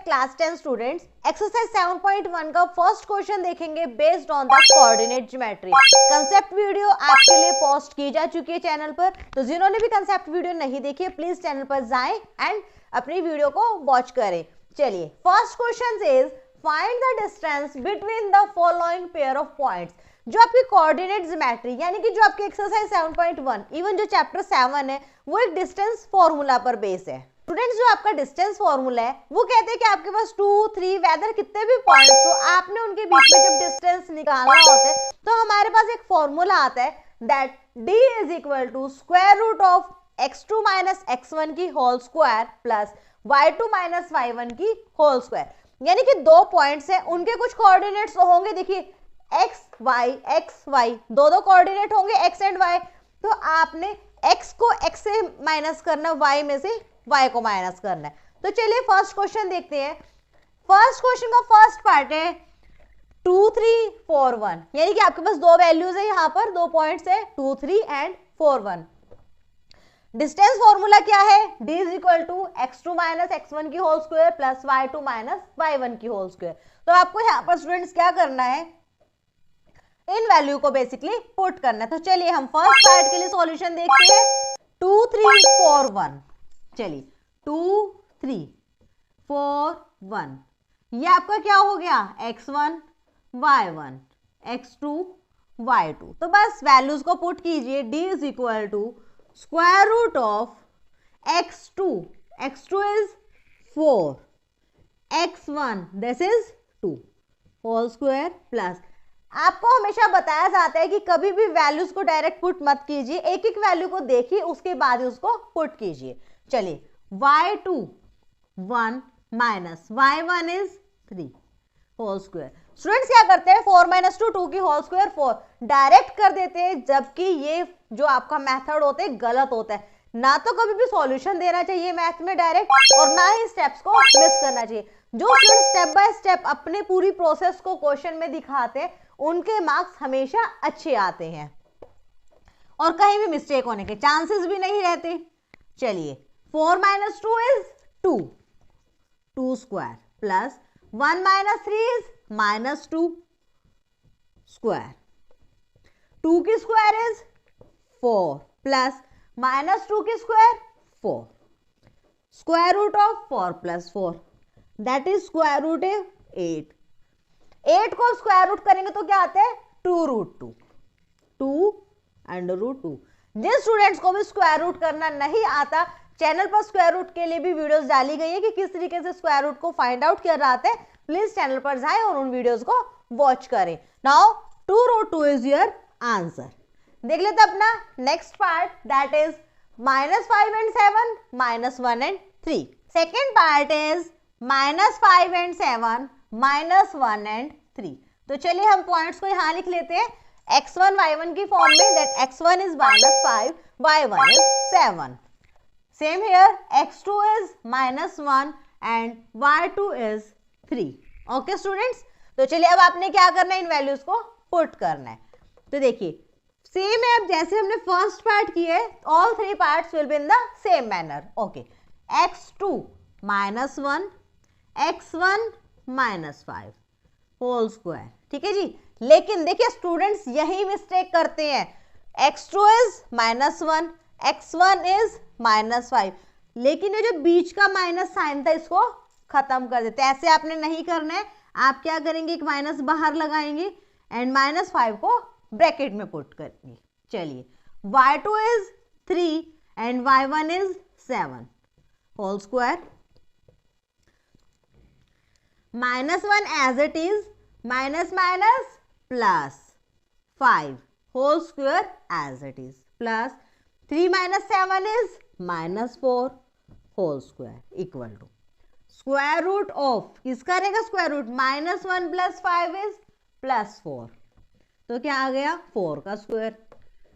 Class 10 students, exercise 7.1 का first question देखेंगे based on the coordinate geometry. Concept video आपके लिए पोस्ट की जा चुकी है चैनल पर, तो जिन्होंने भी कंसेप्ट वीडियो नहीं देखी है प्लीज चैनल पर जाएं एंड अपनी वीडियो को वॉच करें। चलिए, first question is find the distance between the following pair of points. जो आपकी कोऑर्डिनेट ज्योमेट्री यानी कि जो आपकी एक्सरसाइज 7.1 इवन जो चैप्टर 7 है वो एक डिस्टेंस फॉर्मूला पर बेस है। स्टूडेंट्स, जो आपका डिस्टेंस फॉर्मूला है वो कहते हैं कि आपके पास 2, 3 वेदर कितने भी पॉइंट्स हो, आपने उनके बीच में जब डिस्टेंस निकालना होता है तो हमारे पास एक फॉर्मूला आता है that d is equal to square root of x2 minus x1 की whole square plus y2 minus y1 की होल स्क्वायर। यानी कि दो पॉइंट्स हैं, उनके कुछ कोऑर्डिनेट्स होंगे, देखिए x y दो कोऑर्डिनेट होंगे x एंड y, तो आपने x को x से माइनस करना, y में से y को माइनस करना है। तो चलिए फर्स्ट क्वेश्चन देखते हैं। फर्स्ट क्वेश्चन का फर्स्ट पार्ट है 2, 3, 4, 1, यानी कि आपके पास दो वैल्यूज है, यहाँ पर दो पॉइंट्स है 2, 3 एंड 4, 1। डिस्टेंस फॉर्मूला क्या है? d is equal to x2 minus x1 की whole square plus y2 minus y1 की होल स्क्वायर। तो आपको यहाँ पर स्टूडेंट्स क्या करना है, इन वैल्यू को बेसिकली पुट करना है। तो चलिए हम फर्स्ट पार्ट के लिए सॉल्यूशन देखते हैं। 2, 3, 4, 1, चलिए 2, 3, 4, 1, ये आपका क्या हो गया x1 y1 x2 y2। तो बस वैल्यूज को पुट कीजिए। d is equal to square root of x2 is 4 x1 this is 2 whole square plus, आपको हमेशा बताया जाता है कि कभी भी वैल्यूज को डायरेक्ट पुट मत कीजिए, एक एक वैल्यू को देखिए उसके बाद उसको पुट कीजिए। चलिए y2 1 minus y1 is 3 whole square. Students क्या करते हैं, 4 माइनस 2 2 की होल स्क्वायर 4 डायरेक्ट कर देते हैं, जबकि ये जो आपका मेथड होता है गलत होता है। ना तो कभी भी सॉल्यूशन देना चाहिए मैथ में डायरेक्ट और ना ही स्टेप्स को मिस करना चाहिए। जो स्टूडेंट स्टेप बाय स्टेप अपने पूरी प्रोसेस को क्वेश्चन में दिखाते हैं उनके मार्क्स हमेशा अच्छे आते हैं और कहीं भी मिस्टेक होने के चांसेस भी नहीं रहते। चलिए 4 minus 2 is 2 square plus 1 minus 3 is minus 2 square, 2 की स्क्वायर इज 4 प्लस माइनस 2 की square 4, square root of 4 plus 4 that is square root 8। 8 को स्क्वायर रूट करेंगे तो क्या आता है 2√2 अंडर रूट 2। जिन स्टूडेंट्स को भी स्क्वायर रूट करना नहीं आता, चैनल पर स्क्वायर रूट के लिए भी वीडियोस डाली गई है कि किस तरीके से स्क्वायर रूट को फाइंड आउट किया जाता है, प्लीज चैनल पर जाएं और उन वीडियोस को वॉच करें। Now 2√2 is your answer. देख लेते अपना next part that is -5 and 7 -1 and 3। Second part is -5 and 7 -1 and 3। तो चलिए हम पॉइंट्स को यहां लिख लेते हैं x1 y1 की फॉर्म में, that x1 is -5 y1 is 7। Same here x2 is -1 and y2 is 3। Okay students, तो चलिए अब आपने क्या करना है, इन वैल्यूज को पुट करना है। तो देखिए सेम है, अब जैसे हमने फर्स्ट पार्ट किए all 3 parts will be in the same manner. Okay, x2 -1 x1 -5 whole square, ठीक है जी। लेकिन देखिए स्टूडेंट्स यही मिस्टेक करते हैं, x2 इज -1 x1 इज -5, लेकिन ये जो बीच का माइनस साइन था इसको खत्म कर देते हैं। ऐसे आपने नहीं करना है, आप क्या करेंगे, एक माइनस बाहर लगाएंगे एंड -5 को ब्रैकेट में पुट करेंगे। चलिए y2 is 3 and y1 is 7 whole square, -1 as it is, minus minus plus 5 whole square as it is, plus 3 minus 7 is -4 whole square equal to square root of, किसका रहेगा square root, -1 plus 5 is +4, तो क्या आ गया 4 का square,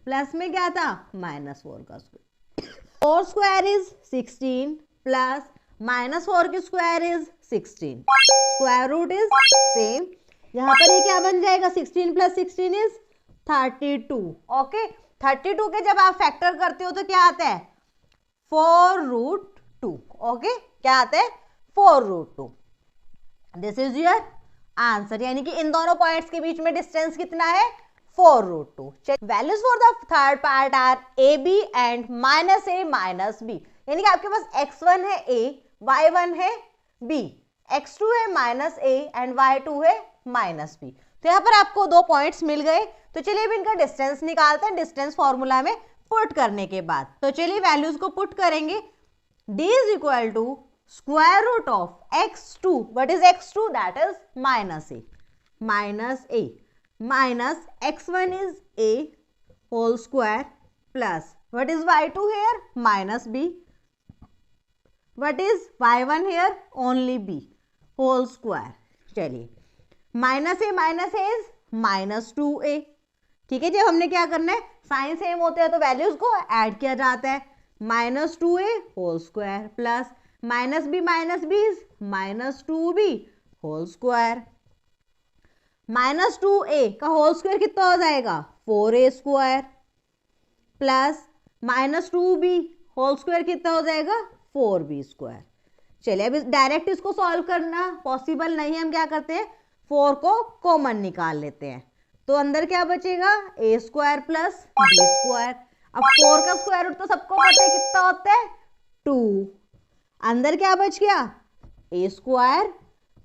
plus में क्या था -4 का स्क्वायर, 4 स्क्वायर इज 16 प्लस -4 की square is 16, square root is same, यहाँ पर ये क्या बन जाएगा 16 प्लस 16 इज 32। ओके, 32 के जब आप फैक्टर करते हो तो क्या आता है 4√2। ओके, क्या आता है 4√2। दिस इज योर आंसर, यानी कि इन दोनों पॉइंट्स के बीच में डिस्टेंस कितना है 4√2। Values for the third part are A B and minus A minus B, यानी कि आपके पास x1 है a, y1 है b, x2 है माइनस a एंड y2 है माइनस b। तो यहाँ पर आपको दो पॉइंट्स मिल गए। तो चलिए अब इनका डिस्टेंस निकालते हैं डिस्टेंस फॉर्मूला में पुट करने के बाद। तो चलिए वैल्यूज को पुट करेंगे। d is equal to square root of x2, what is x2, that is minus a minus x1 is a whole square plus what is y2 here minus b, what is y1 here only b whole square. चलिए minus a is minus 2a, ठीक है। जब हमने क्या करना है, sign same होते हैं तो वैल्यूज को ऐड किया जाता है। Minus 2a whole square plus minus B is minus 2b whole square. Minus 2a का होल स्क्वायर कितना हो जाएगा 4a square plus minus 2b whole square कितना हो जाएगा 4b स्क्वायर। चलिए अब डायरेक्ट इसको सॉल्व करना पॉसिबल नहीं है, हम क्या करते हैं 4 को कॉमन निकाल लेते हैं। तो अंदर क्या बचेगा a square plus b square. अब 4 का स्क्वायर रूट तो सबको पता है कितना होता है 2। अंदर क्या बच गया a square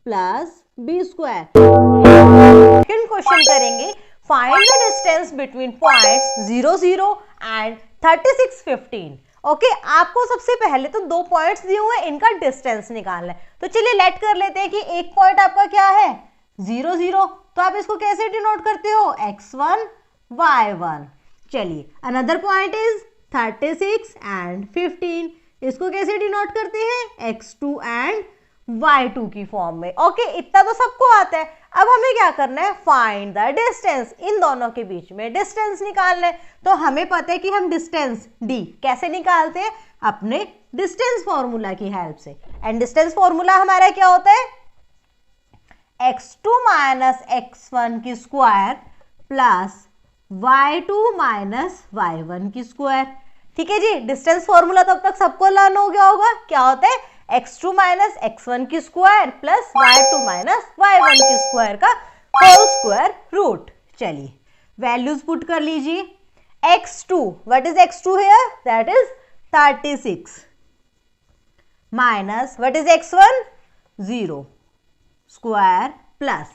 plus b square. Second question करेंगे, find the distance between points 0 0 and 36 15। Okay, आपको सबसे पहले तो दो पॉइंट्स दिए हुए हैं, इनका डिस्टेंस निकालना है। तो चलिए लेट कर लेते हैं कि एक पॉइंट आपका क्या है 0 0, तो आप इसको कैसे डिनोट करते हो x1 y1। चलिए अनदर पॉइंट इज 36 एंड 15, इसको कैसे डिनोट करते हैं x2 एंड y2 की फॉर्म में। ओके, इतना तो सबको आता है। अब हमें क्या करना है, फाइंड द डिस्टेंस, इन दोनों के बीच में डिस्टेंस निकालना है। तो हमें पता है कि हम डिस्टेंस d कैसे निकालते हैं, अपने डिस्टेंस फॉर्मूला की हेल्प से। एंड डिस्टेंस फॉर्मूला हमारा क्या होता है x2 माइनस x1 की square plus y2 minus y1 की स्क्वायर। ठीक है जी, डिस्टेंस फॉर्मूला तो अब तक सबको लर्न हो गया होगा। क्या होता है x2 माइनस x1 की square plus y2 minus y1 की स्क्वायर का होल स्क्वायर रूट। चलिए वैल्यूज पुट कर लीजिए। x2, what is x2 here, that is 36 minus what is x1 0 square plus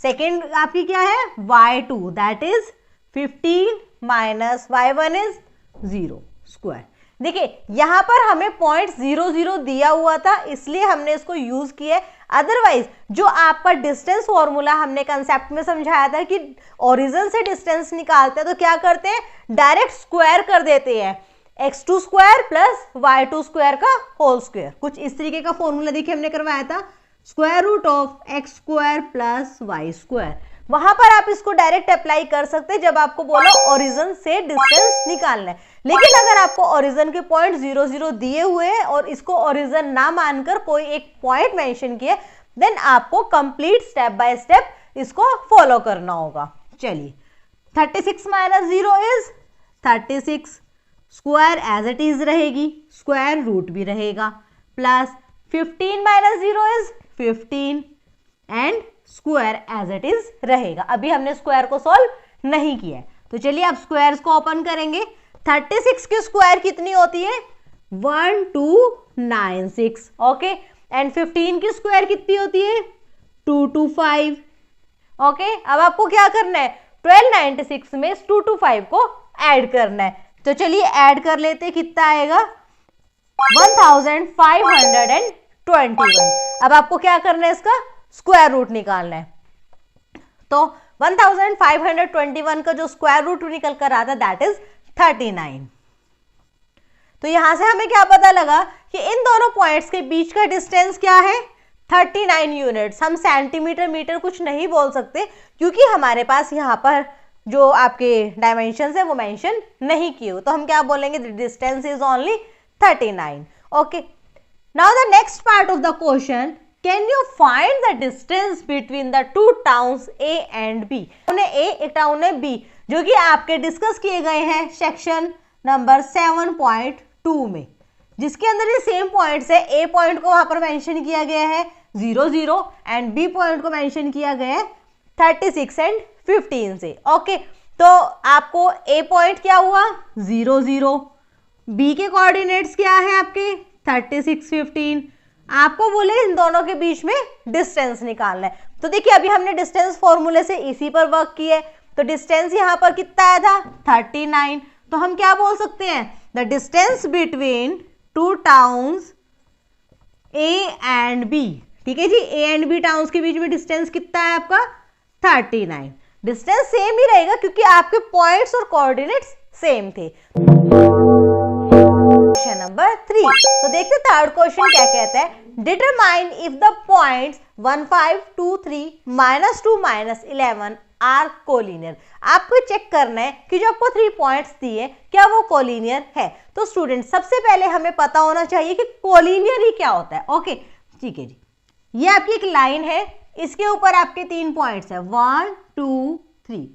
second आपकी क्या है y2, that is 15 minus y1 is 0 square. देखिए यहां पर हमें पॉइंट 0 0 दिया हुआ था, इसलिए हमने इसको यूज किया। अदरवाइज जो आपका डिस्टेंस फॉर्मूला हमने कंसेप्ट में समझाया था कि ओरिजिन से डिस्टेंस निकालते हैं तो क्या करते हैं, डायरेक्ट स्क्वायर कर देते हैं, x2 square plus y2 square का होल स्क्वायर। कुछ इस तरीके का फॉर्मूला देखिए हमने करवाया था, square root of x square plus y square. वहां पर आप इसको डायरेक्ट अप्लाई कर सकते हैं जब आपको बोलो ओरिजिन से डिस्टेंस निकालना है। लेकिन अगर आपको ओरिजिन के पॉइंट 0 0 दिए हुए हैं और इसको ओरिजिन ना मानकर कोई एक पॉइंट मेंशन किया, देन आपको कंप्लीट स्टेप बाय स्टेप इसको फॉलो करना होगा। चलिए 36 minus 0 is 36, square as it is रहेगी, स्क्वायर रूट भी रहेगा, plus 15 minus 0 is 15 and square as it is रहेगा। अभी हमने स्क्वायर को सॉल्व नहीं किया है, तो चलिए अब स्क्वायर्स को ओपन करेंगे। 36 की स्क्वायर कितनी होती है 1296, ओके। एंड 15 की स्क्वायर कितनी होती है 225, ओके। अब आपको क्या करना है 1296 में 225 को ऐड करना है। तो चलिए ऐड कर लेते हैं, कितना आएगा 1521। अब आपको क्या करना है, इसका स्क्वायर रूट निकालना है। तो 1521 का जो स्क्वायर रूट निकल कर आता है दैट इज 39। तो यहां से हमें क्या पता लगा कि इन दोनों पॉइंट्स के बीच का डिस्टेंस क्या है 39 यूनिट्स। हम सेंटीमीटर मीटर कुछ नहीं बोल सकते क्योंकि हमारे पास यहाँ पर जो आपके डायमेंशन है वो मेंशन नहीं किए हो, तो हम क्या बोलेंगे distance is only 39, okay. Now the next part of the question, can you find the distance between the two towns A and B. Town है ए, एक टाउन है बी, जो कि आपके डिस्कस किए गए हैं सेक्शन नंबर 7.2 में। जिसके अंदर ये सेम पॉइंट्स है, ए पॉइंट को वहां पर मेंशन किया गया है 0 0 एंड बी पॉइंट को मेंशन किया गया है 36 एंड 15 से। ओके, तो आपको ए पॉइंट क्या हुआ 0 0, बी के कोऑर्डिनेट्स क्या है आपके 36 15, आपको बोले इन दोनों के बीच में डिस्टेंस निकालना है। तो देखिए अभी हमने डिस्टेंस फॉर्मूले से इसी पर वर्क किया है, तो डिस्टेंस यहाँ पर कितना आया था 39, तो हम क्या बोल सकते हैं the distance between two towns A and B. ठीक है जी, ए एंड बी टाउन्स के बीच में डिस्टेंस कितना है आपका 39। डिस्टेंस सेम ही रहेगा क्योंकि आपके पॉइंट्स और कोऑर्डिनेट्स सेम थे। क्वेश्चन नंबर 3, तो देखते थर्ड क्वेश्चन क्या कहता है, determine if the points 1 5 2 3 -2 -11 are collinear. आपको चेक करना है कि जो आपको 3 पॉइंट्स दिए क्या वो कोलिनियर है। तो स्टूडेंट सबसे पहले हमें पता होना चाहिए कि कोलिनियर ही क्या होता है। ओके ठीक है जी, ये आपकी एक लाइन है, इसके ऊपर आपके 3 पॉइंट्स है 1 2 3।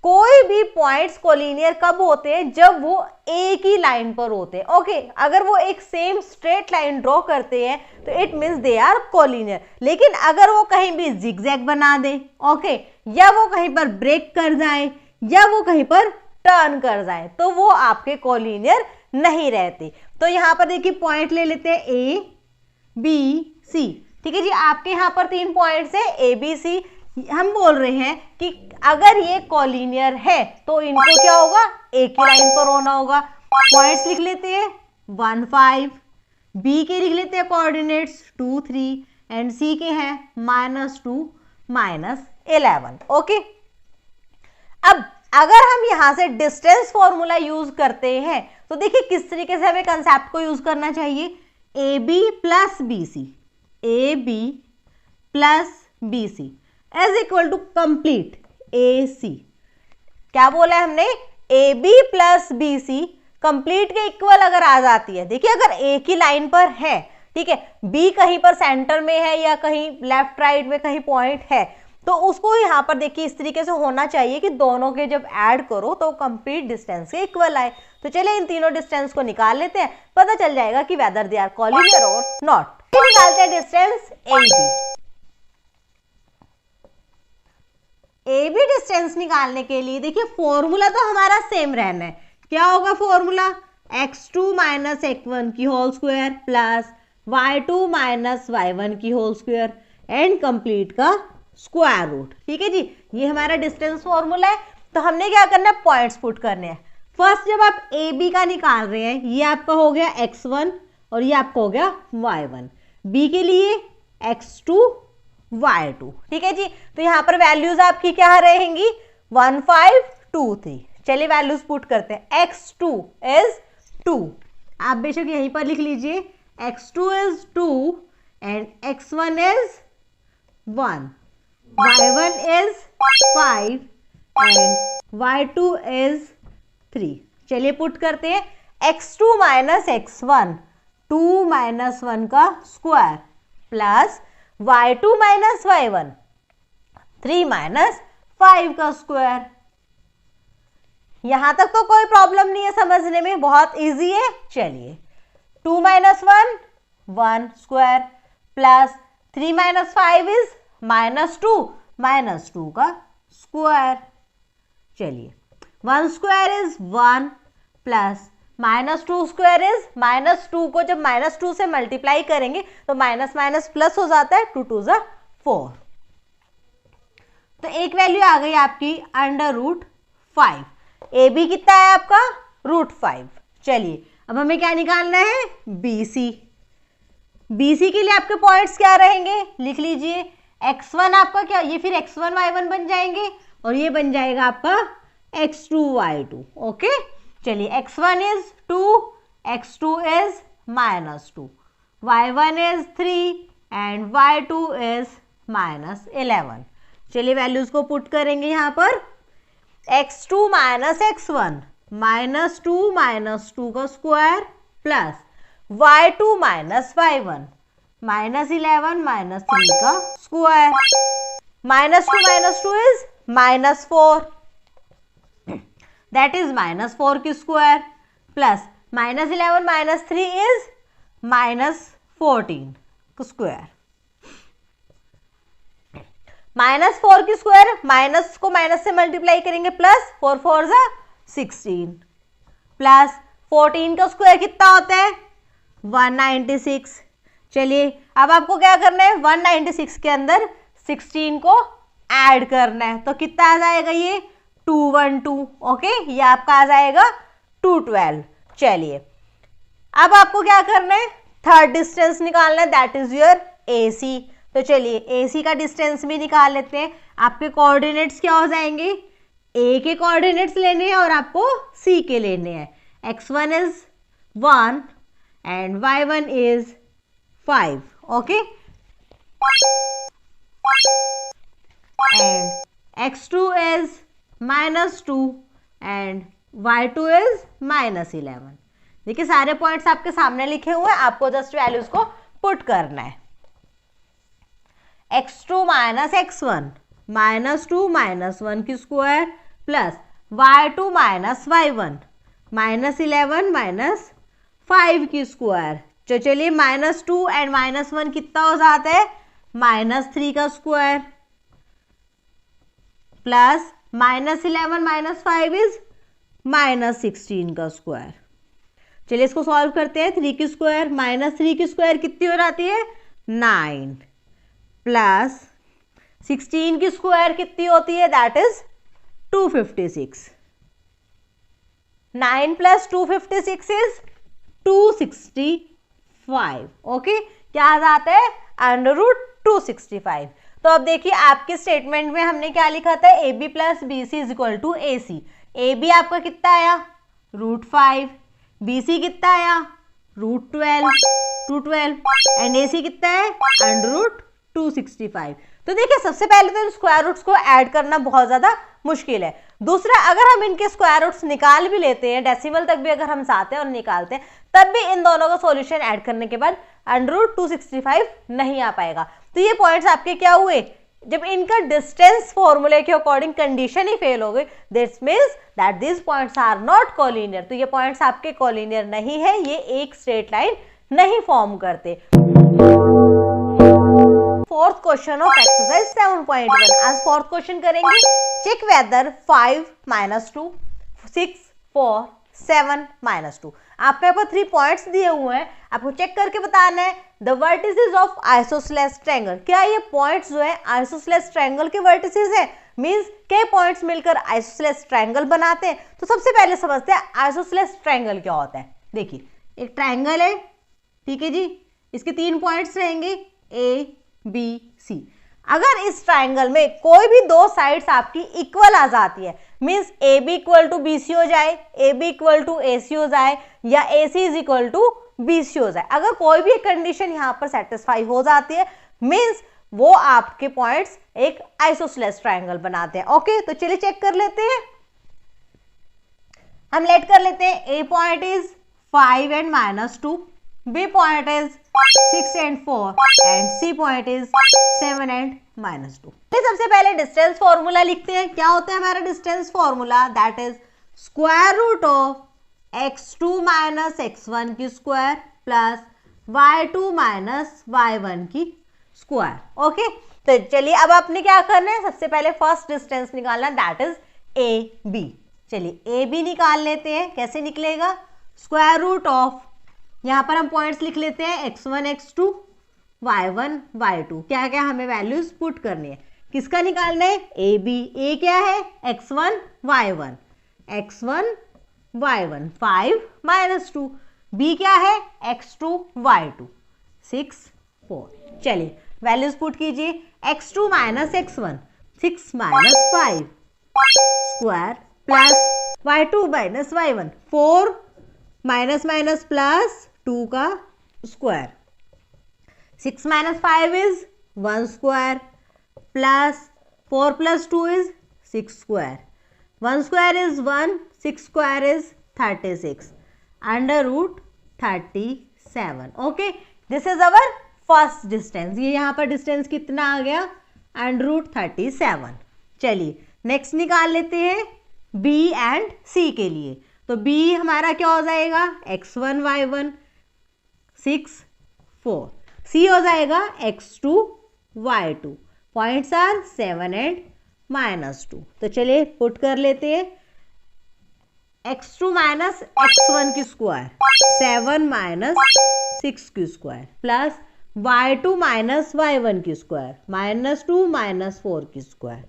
कोई भी पॉइंट्स कोलिनियर कब होते हैं जब वो एक ही लाइन पर होते हैं। ओके, अगर वो एक सेम स्ट्रेट लाइन ड्रॉ करते हैं तो it means they are collinear. लेकिन अगर वो कहीं भी जिगजैग बना दे, ओके, या वो कहीं पर ब्रेक कर जाए या वो कहीं पर टर्न कर जाए तो वो आपके कोलिनियर नहीं रहते। तो यहाँ पर देखिए पॉइंट ले लेते हैं ए बी सी। ठीक है जी, आपके यहाँ पर 3 पॉइंट्स है ए बी सी। हम बोल रहे हैं कि अगर ये कोलिनियर है तो इनको क्या होगा एक ही लाइन पर होना होगा। पॉइंट्स लिख लेते हैं 1 5, बी के लिख लेते हैं कोऑर्डिनेट्स 2 3 एंड सी के हैं -2 -11। ओके, अब अगर हम यहां से डिस्टेंस फॉर्मूला यूज करते हैं तो देखिए किस तरीके से हमें कंसेप्ट को यूज करना चाहिए। A b plus b c, a b plus b C is equal to complete a c. क्या बोला है हमने, a b plus b c complete के इक्वल अगर आ जाती है। देखिए अगर एक ही लाइन पर है, ठीक है, बी कहीं पर सेंटर में है या कहीं लेफ्ट राइट में कहीं पॉइंट है, तो उसको यहाँ पर देखिए इस तरीके से होना चाहिए कि दोनों के जब ऐड करो तो कंप्लीट डिस्टेंस के इक्वल आए। तो चलिए इन तीनों डिस्टेंस को निकाल लेते हैं, पता चल जाएगा कि वेदर दे आर कोलिनियर और नॉट। निकालते हैं distance A B. A B distance निकालने के लिए देखिए फॉर्मूला तो हमारा सेम रहना है। क्या होगा फॉर्मूला, x2 - x1 की whole square plus y2 - y1 की होल स्क्वायर एंड कंप्लीट का स्क्वायर रूट। ठीक है जी, ये हमारा डिस्टेंस फॉर्मूला है। तो हमने क्या करना है, पॉइंट्स पुट करने हैं। फर्स्ट जब आप ए बी का निकाल रहे हैं, ये आपका हो गया x1 और ये आपका हो गया y1, बी के लिए x2 y2। ठीक है जी, तो यहाँ पर वैल्यूज आपकी क्या रहेंगी 1 5 2 3। चलिए वैल्यूज पुट करते हैं। x2 इज 2, आप बेशक यहीं पर लिख लीजिए x2 is 2 and x1 is 1, y1 is 5 and y2 is 3। चलिए पुट करते हैं x2 - x1 2 - 1 का स्क्वायर प्लस y2 - y1 3 - 5 का स्क्वायर। यहां तक तो कोई प्रॉब्लम नहीं है समझने में, बहुत इजी है। चलिए 2 - 1 1 स्क्वायर प्लस 3 - 5 इज -2 -2 का स्क्वायर। चलिए 1 square is 1 plus -2 square is -2 को जब -2 से मल्टीप्लाई करेंगे तो माइनस माइनस प्लस हो जाता है, 2 2 4। तो एक वैल्यू आ गई आपकी √5। ए बी कितना है आपका √5। चलिए अब हमें क्या निकालना है, बी सी। बी सी के लिए आपके पॉइंट्स क्या रहेंगे, लिख लीजिए x1 आपका क्या, ये फिर x1 y1 बन जाएंगे और ये बन जाएगा आपका x2 y2। ओके, चलिए x1 is 2, x2 is -2, y1 is 3 and y2 is -11। चलिए वैल्यूज को पुट करेंगे यहाँ पर x2 - x1 -2 -2 का स्क्वायर प्लस y2 - y1 -11 -3 का स्क्वायर। -2 इज -4, दैट इज -4 की स्क्वायर प्लस -11 - 3 इज -14 स्क्वायर। -4 की स्क्वायर, माइनस को माइनस से मल्टीप्लाई करेंगे प्लस 4 4 जा 16 प्लस 14 का स्क्वायर कितना होता है 196। चलिए अब आपको क्या करना है 196 के अंदर 16 को ऐड करना है, तो कितना आ जाएगा ये 212। ओके, ये आपका आ जाएगा 212। चलिए अब आपको क्या करना है थर्ड डिस्टेंस निकालना है, दैट इज योर AC। तो चलिए AC का डिस्टेंस भी निकाल लेते हैं। आपके कोऑर्डिनेट्स क्या हो जाएंगे, A के कोऑर्डिनेट्स लेने हैं और आपको C के लेने हैं। x1 is 1 and y1 is 5। Okay, and x2 is -2 and y2 is -11। देखिए सारे पॉइंट्स आपके सामने लिखे हुए हैं, आपको जस्ट वैल्यूज को पुट करना है। x2 - x1 -2 - 1 की स्क्वायर प्लस y2 - y1 -11 - 5 की स्क्वायर। तो चलिए -2 एंड -1 कितना हो जाता है -3 का स्क्वायर प्लस -11 - 5 इज -16 का स्क्वायर। चलिए इसको सॉल्व करते हैं। 3 की स्क्वायर -3 की स्क्वायर कितनी हो जाती है 9 प्लस 16 की स्क्वायर कितनी होती है that is 256। 9 plus 256 is 265। Okay, क्या आ जाता है √265। तो अब देखिए आपके स्टेटमेंट में हमने क्या लिखा था AB + BC = AC। AB आपका कितना आया √5, BC कितना आया √212 एंड AC कितना है √265। तो देखिए सबसे पहले तो स्क्वायर रूट्स को ऐड करना बहुत ज्यादा मुश्किल है। दूसरा, अगर हम इनके स्क्वायर रूट्स निकाल भी लेते हैं, डेसिमल तक भी अगर हम चाहते हैं और निकालते हैं, तब भी इन दोनों का सॉल्यूशन ऐड करने के बाद √265 नहीं आ पाएगा। तो ये पॉइंट्स आपके क्या हुए, जब इनका डिस्टेंस फॉर्मूले के अकॉर्डिंग कंडीशन ही फेल हो गई, this means that this points are not collinear. तो ये पॉइंट्स आपके कोलिनियर नहीं है, ये एक स्ट्रेट लाइन नहीं फॉर्म करते। Fourth question of exercise 7.1। आज फोर्थ क्वेश्चन करेंगे, चेक वेदर 5 - 2 6 4 7 - 2। आपके यहाँ पर 3 पॉइंट्स दिए हुए हैं, आपको चेक करके बताना है the vertices of isosceles triangle. क्या ये पॉइंट्स जो है आइसोसेलेस ट्रायंगल के वर्टिसेस है, मींस के पॉइंट्स मिलकर आइसोसेलेस ट्रायंगल बनाते हैं। तो सबसे पहले समझते हैं आइसोसेलेस ट्रायंगल क्या होता है। देखिए एक ट्रायंगल है, ठीक है जी, इसके 3 पॉइंट्स रहेंगे A B C। अगर इस ट्रायंगल में कोई भी 2 साइड्स आपकी इक्वल आ जाती है, मींस AB = BC हो जाए, AB = AC हो जाए, या AC = BC हो जाए, अगर कोई भी कंडीशन यहां पर सेटिस्फाई हो जाती है, मींस वो आपके पॉइंट्स एक आइसोसेलेस ट्रायंगल बनाते हैं। ओके, तो चलिए चेक कर लेते हैं। हम लेट कर लेते हैं A point is 5 and -2, B point is 6 and 4 and C point is 7 and -2। सबसे पहले डिस्टेंस फॉर्मूला लिखते हैं। क्या होता है हमारा distance formula, that is square root of x2 - x1 की स्क्वायर प्लस y2 - y1 की स्क्वायर। ओके, तो चलिए अब आपने क्या करना है, सबसे पहले फर्स्ट डिस्टेंस निकालना, दैट इज AB। चलिए AB निकाल लेते हैं। कैसे निकलेगा, स्क्वायर रूट ऑफ, यहां पर हम पॉइंट्स लिख लेते हैं x1 x2 y1 y2। क्या क्या हमें वैल्यूज पुट करनी है, किसका निकालना है AB। A क्या है x1 y1 5 - 2। B क्या है x2 y2 6 4। चलिए वैल्यूज पुट कीजिए, x2 - x1 6 - 5 square plus y2 - y1 4 minus plus 2 का square, 6 - 5 is 1 square plus 4 + 2 is 6 square, 1 square is 1, 6 square is 36 √37। Okay, this is our first distance. ये यहाँ पर distance कितना आ गया √37। चलिए नेक्स्ट निकाल लेते हैं B एंड C के लिए। तो तो b हमारा क्या हो जाएगा, x1 y1 6 4, c हो जाएगा x2 y2, points are 7 and -2। तो चलिए पुट कर लेते हैं, x2 माइनस x1 की स्क्वायर 7 माइनस 6 की square plus y2 minus y1 की स्क्वायर -2 माइनस 4 की square,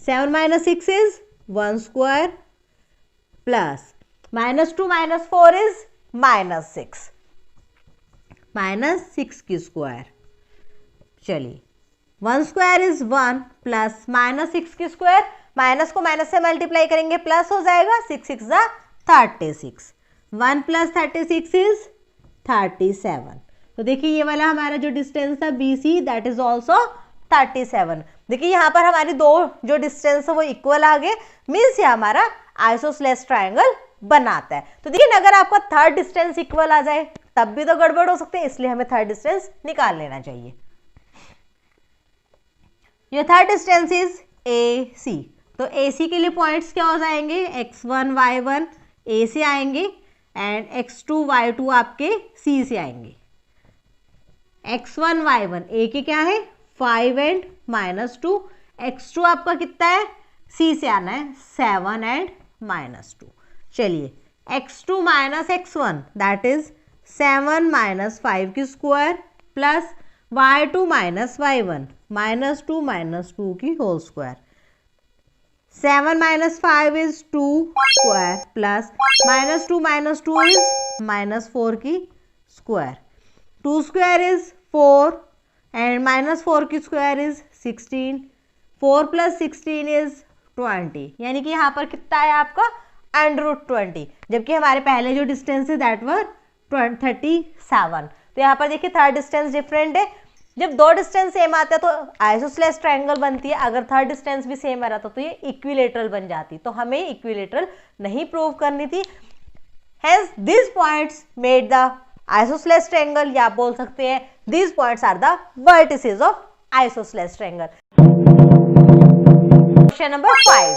7 minus 6 is 1 square plus -2 minus 4 is -6 की स्क्वायर। चलिए 1 स्क्वायर इज 1 प्लस -6 की स्क्वायर, माइनस को माइनस से मल्टीप्लाई करेंगे प्लस हो जाएगा, 6 6 जा 36, 1 प्लस 36 इज 37। तो देखिए ये वाला हमारा जो डिस्टेंस था BC दैट इज ऑल्सो 37। देखिए यहाँ पर हमारी दो जो डिस्टेंस है वो इक्वल आ गए, मीन्स ये हमारा आइसोसेलेस ट्रायंगल बनाता है। तो देखिए अगर आपका थर्ड डिस्टेंस इक्वल आ जाए तब भी तो गड़बड़ हो सकते हैं, इसलिए हमें थर्ड डिस्टेंस निकाल लेना चाहिए। ये थर्ड डिस्टेंस इज AC, तो AC के लिए पॉइंट्स क्या हो जाएंगे, x1 y1 A से आएंगे एंड x2 y2 आपके C से आएंगे। x1 y1 A के क्या है 5 एंड -2, x2 आपका कितना है C से आना है 7 एंड -2। चलिए x2 minus x1 that is 7 minus 5 की square plus y2 minus y1 -2 की whole square, 7 minus 5 is 2 square plus -2 is -4 की स्क्वायर, 2 स्क्वायर इज 4 एंड -4 की स्क्वायर इज 16, 4 प्लस 16 इज 20, यानी कि यहाँ पर कितना है आपका √20, जबकि हमारे पहले जो डिस्टेंस है दैट वर 37। तो यहाँ पर देखिए थर्ड डिस्टेंस डिफरेंट है, जब दो डिस्टेंस सेम आते हैं तो आइसोसेलेस ट्रायंगल बनती है, अगर थर्ड डिस्टेंस भी सेम आ रहा था तो ये इक्विलेटरल बन जाती, तो हमें इक्विलेटरल नहीं प्रूव करनी थी। Hence this points made the isosceles triangle, या आप बोल सकते हैं this points are the vertices of isosceles triangle. Question number 5,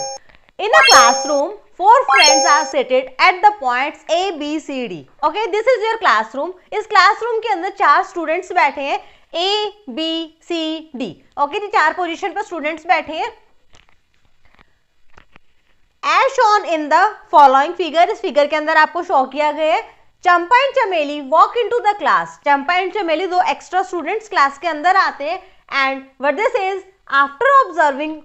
in a classroom 4 friends are seated at the points A, B, C, D. Okay, this is your classroom. इस classroom के अंदर 4 students बैठे हैं A, B, C, D. Okay, ये 4 position पर students बैठे हैं। As shown in the following figure, इस फिगर के अंदर आपको शो किया गया है, चंपा एंड चमेली walk into the class. Champa and चमेली दो एक्स्ट्रा स्टूडेंट्स क्लास के अंदर आते हैं and what this is, after observing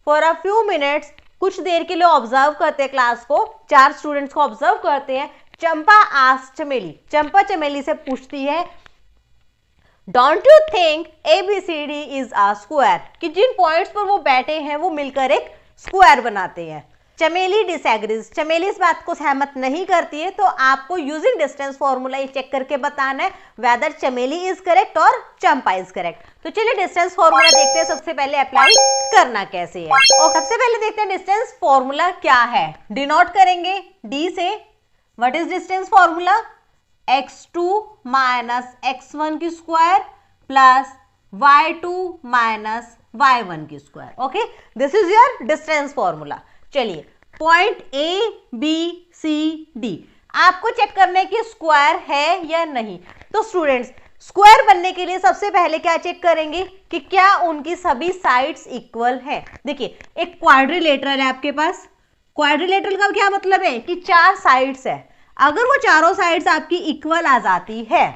for a few minutes, कुछ देर के लिए ऑब्जर्व करते हैं क्लास को, 4 स्टूडेंट्स को ऑब्जर्व करते हैं। चंपा आस्क्ड चमेली, चंपा चमेली से पूछती है, don't you think ABCD is a square, कि जिन पॉइंट्स पर वो बैठे हैं वो मिलकर एक स्क्वायर बनाते हैं। चमेली डिसएग्रीज, चमेली इस बात को सहमत नहीं करती है, तो आपको यूजिंग डिस्टेंस फॉर्मूला ये चेक करके बताना है वेदर चमेली इज करेक्ट और चंपा इज करेक्ट। तो चलिए डिस्टेंस फॉर्मूला देखते हैं सबसे पहले अप्लाई करना कैसे है, और सबसे पहले देखते हैं डिस्टेंस फॉर्मूला क्या है। डिनोट करेंगे D से, what is distance formula, x2 minus x1 की square plus y2 minus y1 की square. Okay, this is your distance formula. चलिए point A, B, C, D आपको चेक करना है कि स्क्वायर है या नहीं। तो स्टूडेंट्स स्क्वायर बनने के लिए सबसे पहले क्या चेक करेंगे कि क्या उनकी सभी साइड्स इक्वल है। देखिए एक क्वाड्रिलेटरल है आपके पास, क्वाड्रिलेटरल का क्या मतलब है कि 4 साइड्स है, अगर वो चारों साइड्स आपकी इक्वल आ जाती है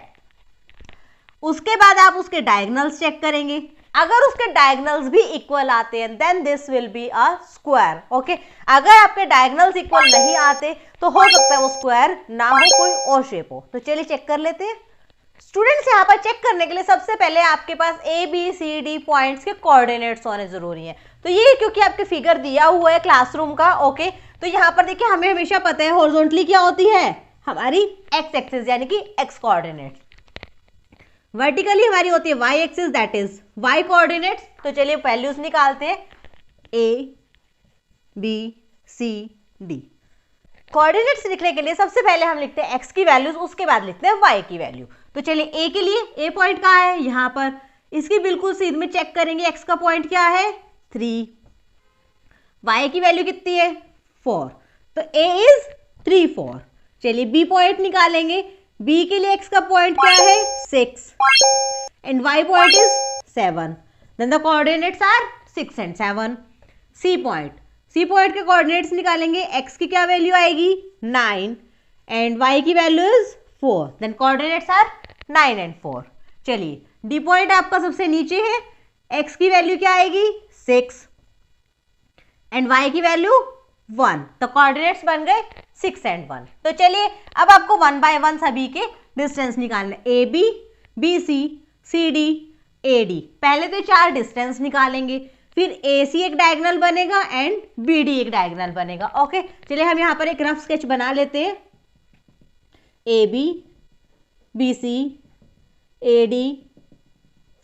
उसके बाद आप उसके डायगोनल्स चेक करेंगे, अगर उसके डायगोनल्स भी इक्वल आते हैं then this will be a square. Okay, अगर आपके डायगोनल्स इक्वल नहीं आते तो हो सकता है वो स्क्वायर ना हो, कोई और शेप हो। तो चलिए चेक कर लेते हैं। स्टूडेंट्स यहाँ पर चेक करने के लिए सबसे पहले आपके पास ABCD पॉइंट्स के कोऑर्डिनेट्स होने जरूरी हैं। तो ये क्योंकि आपके फिगर दिया हुआ है क्लासरूम का, ओके, तो यहाँ पर देखिए हमें हमेशा पता है हॉरिजॉन्टली क्या होती है हमारी x एक्सिस यानी कि x कोऑर्डिनेट्स, वर्टिकली हमारी होती है y axis that is y coordinates. तो चलिए वैल्यूज निकालते हैं A, B, C, D। Coordinates लिखने के लिए सबसे पहले हम लिखते हैं x की वैल्यूज, उसके बाद लिखते हैं y की वैल्यू। तो चलिए A के लिए, A पॉइंट कहाँ है यहाँ पर, इसकी बिल्कुल सीध में चेक करेंगे x का पॉइंट क्या है 3, y की वैल्यू कितनी है 4, तो A इज 3 4। चलिए बी पॉइंट निकालेंगे। बी के लिए एक्स का पॉइंट क्या है 6 and y point is 7, then the coordinates are 6 and 7। C point के कोऑर्डिनेट्स निकालेंगे। एक्स की क्या वैल्यू आएगी 9 एंड वाई की value is 4, then coordinates are 9 and 4। चलिए डी पॉइंट आपका सबसे नीचे है। एक्स की वैल्यू क्या आएगी 6 एंड वाई की वैल्यू 1, तो कोऑर्डिनेट्स बन गए 6 and 1। तो चलिए अब आपको 1 by 1 सभी के डिस्टेंस निकालने। A B, B C, C D, A D. पहले तो 4 डिस्टेंस निकालेंगे, फिर ए सी एक डायगोनल बनेगा एंड बी डी एक डायगोनल बनेगा। ओके, चलिए हम यहाँ पर एक रफ स्केच बना लेते हैं। A B, B c, a d,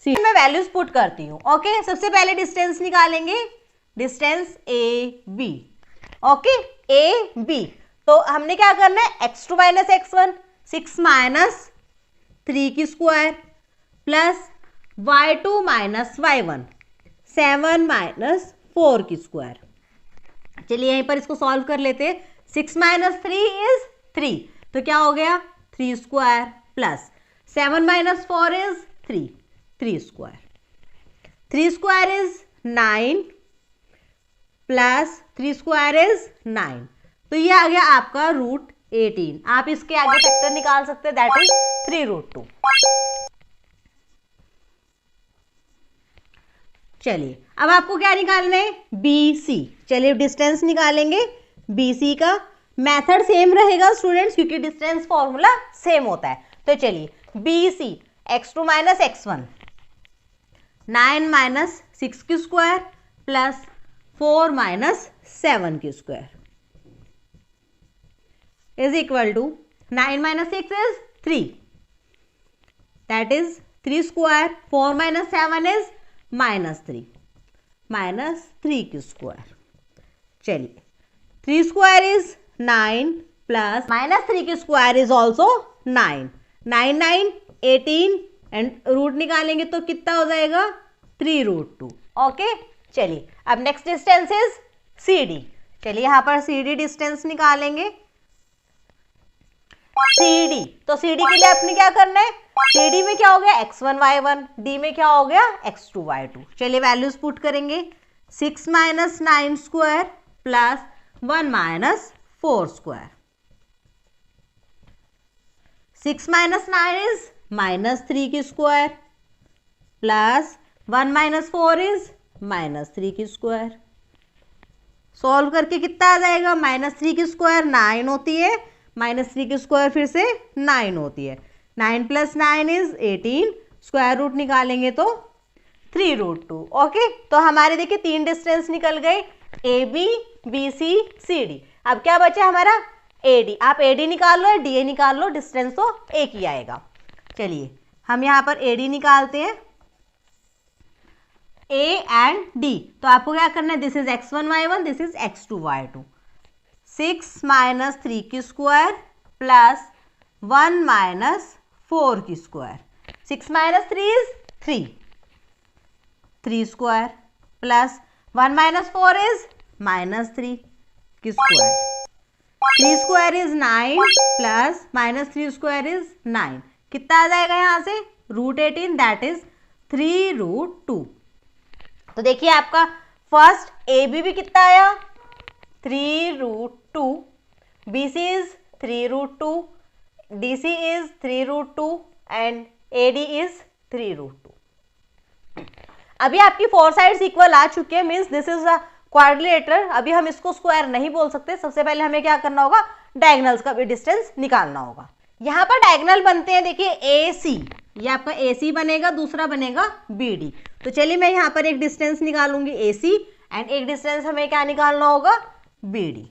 c. मैं वैल्यूज पुट करती हूँ। ओके, सबसे पहले डिस्टेंस निकालेंगे, distance A B. Okay, A B. तो हमने क्या करना है x2 माइनस x1, 6 माइनस 3 की square plus y2 minus y1, 7 minus 4 की स्क्वायर। चलिए यहीं पर इसको सॉल्व कर लेते हैं। 6 माइनस 3 इज 3, तो क्या हो गया 3 square plus 7 minus 4 is 3, 3 square. 3 square is 9 plus 3 square is 9, तो ये आ गया आपका रूट 18। आप इसके आगे फैक्टर निकाल सकते हैं, दैट इज 3√2। चलिए अब आपको क्या निकालना है बी सी। चलिए डिस्टेंस निकालेंगे बी सी का। मेथड सेम रहेगा स्टूडेंट्स, क्योंकि डिस्टेंस फॉर्मूला सेम होता है। तो चलिए B C x2 minus x1, 9 minus 6 की स्क्वायर प्लस 4 माइनस 7 की square is equal to 9 minus 6 is 3, that is 3 square, 4 minus 7 is minus 3 की स्क्वायर। चलिए 3 स्क्वायर इज 9 प्लस माइनस 3 की square is also 9, 9 9 18 and root निकालेंगे तो कितना हो जाएगा 3√2। ओके, चलिए अब next distance is C D. चलिए यहां पर सी डी डिस्टेंस निकालेंगे। सी डी, तो सी डी के लिए आपने क्या करना है, सी डी में क्या हो गया x1 y1, डी में क्या हो गया x2 y2। चलिए वैल्यूज पुट करेंगे। 6 minus 9 square plus 1 minus 4 square. 6 minus 9 is minus 3 की square plus 1 minus 4 is minus 3 की स्क्वायर। सॉल्व करके कितना आ जाएगा, माइनस 3 की स्क्वायर 9 होती है, माइनस 3 की स्क्वायर फिर से 9 होती है। 9 प्लस 9 इज 18, स्क्वायर रूट निकालेंगे तो 3√2। ओके, तो हमारे देखिए 3 डिस्टेंस निकल गए, A B, B C, C D. अब क्या बचा हमारा ए डी। आप ए डी निकाल लो या डी ए निकाल लो, डिस्टेंस तो एक ही आएगा। चलिए हम यहाँ पर ए डी निकालते हैं, ए एंड डी। तो आपको क्या करना है, this is x1 y1, this is x2 y2। 6 minus 3 की स्क्वायर प्लस 1 माइनस 4 की square. 6 minus 3 is 3, 3 square plus 1 minus 4 is minus 3 की square. 3 square is 9 plus minus 3 square is 9। कितना आ जाएगा यहाँ से रूट 18, दैट इज 3√2। तो देखिए आपका फर्स्ट ए बी भी कितना आया 3√2, B C is 3√2, D C is 3√2 and A D is 3√2। अभी आपकी 4 साइड्स इक्वल आ चुके हैं, means this is a quadrilateral. अभी हम इसको स्क्वायर नहीं बोल सकते। सबसे पहले हमें क्या करना होगा, डायगोनल्स का भी डिस्टेंस निकालना होगा। यहाँ पर डायगोनल बनते हैं, देखिए ए सी, ये आपका ए सी बनेगा, दूसरा बनेगा बी डी। तो चलिए मैं यहाँ पर एक डिस्टेंस निकालूंगी ए सी एंड एक डिस्टेंस हमें क्या निकालना होगा बी डी।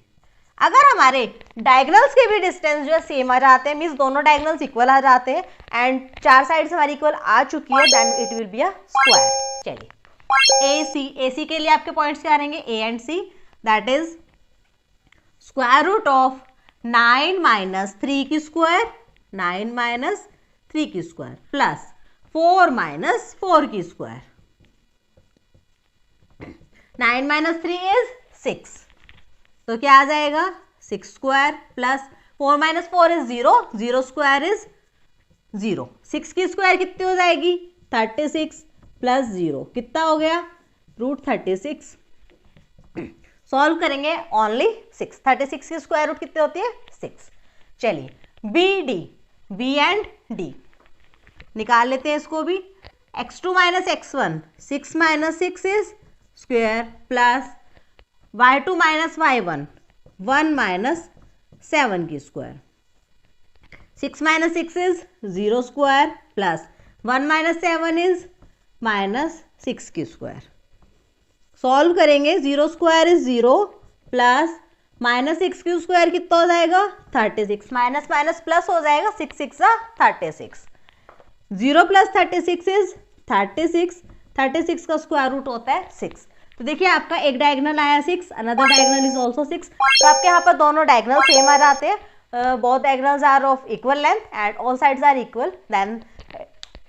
अगर हमारे डायगोनल्स के भी डिस्टेंस जो है सेम आ जाते हैं, मीन्स दोनों डायगोनल्स इक्वल आ जाते हैं एंड 4 साइड्स हमारी इक्वल आ चुकी है, then it will be a square. चलिए ए सी के लिए आपके पॉइंट्स क्या रहेंगे A and C, that is square root of 9 minus 3 की स्क्वायर, 9 माइनस 3 की स्क्वायर प्लस 4 माइनस 4 की स्क्वायर। 9 माइनस 3 इज 6, तो क्या आ जाएगा 6 square plus 4 minus 4 is 0, 0 square is 0। 6 की स्क्वायर कितनी हो जाएगी? 36 प्लस 0 कितना हो गया? √36। सॉल्व करेंगे ओनली 6। 36 की स्क्वायर रूट कितनी होती है? 6। चलिए B D, B and D निकाल लेते हैं इसको भी। x2 minus x1, 6 minus 6 is square plus y2 minus y1, 1 minus 7 की square. 6 minus 6 is 0 square plus 1 minus 7 is minus 6 की स्क्वायर। सॉल्व करेंगे, 0 स्क्वायर इज 0 प्लस माइनस 6 की स्क्वायर कितना हो जाएगा? 36। माइनस माइनस प्लस हो जाएगा, 6 6 36। 0 प्लस 36 इज 36। 36 का स्क्वायर रूट होता है 6। तो देखिए आपका एक डायगोनल आया 6, अनदर डायगोनल इज ऑल्सो 6। तो आपके यहाँ पर दोनों डायगोनल सेम आ जाते हैं। Both diagonals are of equal length and all sides are equal. Then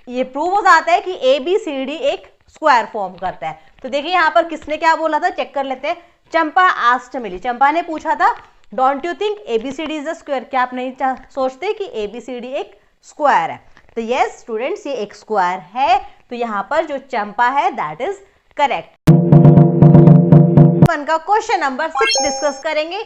ये प्रूव हो जाता है कि ABCD एक स्क्वायर फॉर्म करता है। तो देखिए यहाँ पर किसने क्या बोला था, चेक कर लेते हैं। चंपा आस्क्ड मिली, चंपा ने पूछा था don't you think ABCD is a square, क्या आप नहीं सोचते कि ABCD एक स्क्वायर है? तो यस स्टूडेंट्स, ये एक स्क्वायर है। तो यहाँ पर जो चंपा है दैट इज करेक्ट। का क्वेश्चन नंबर 6 डिस्कस करेंगे।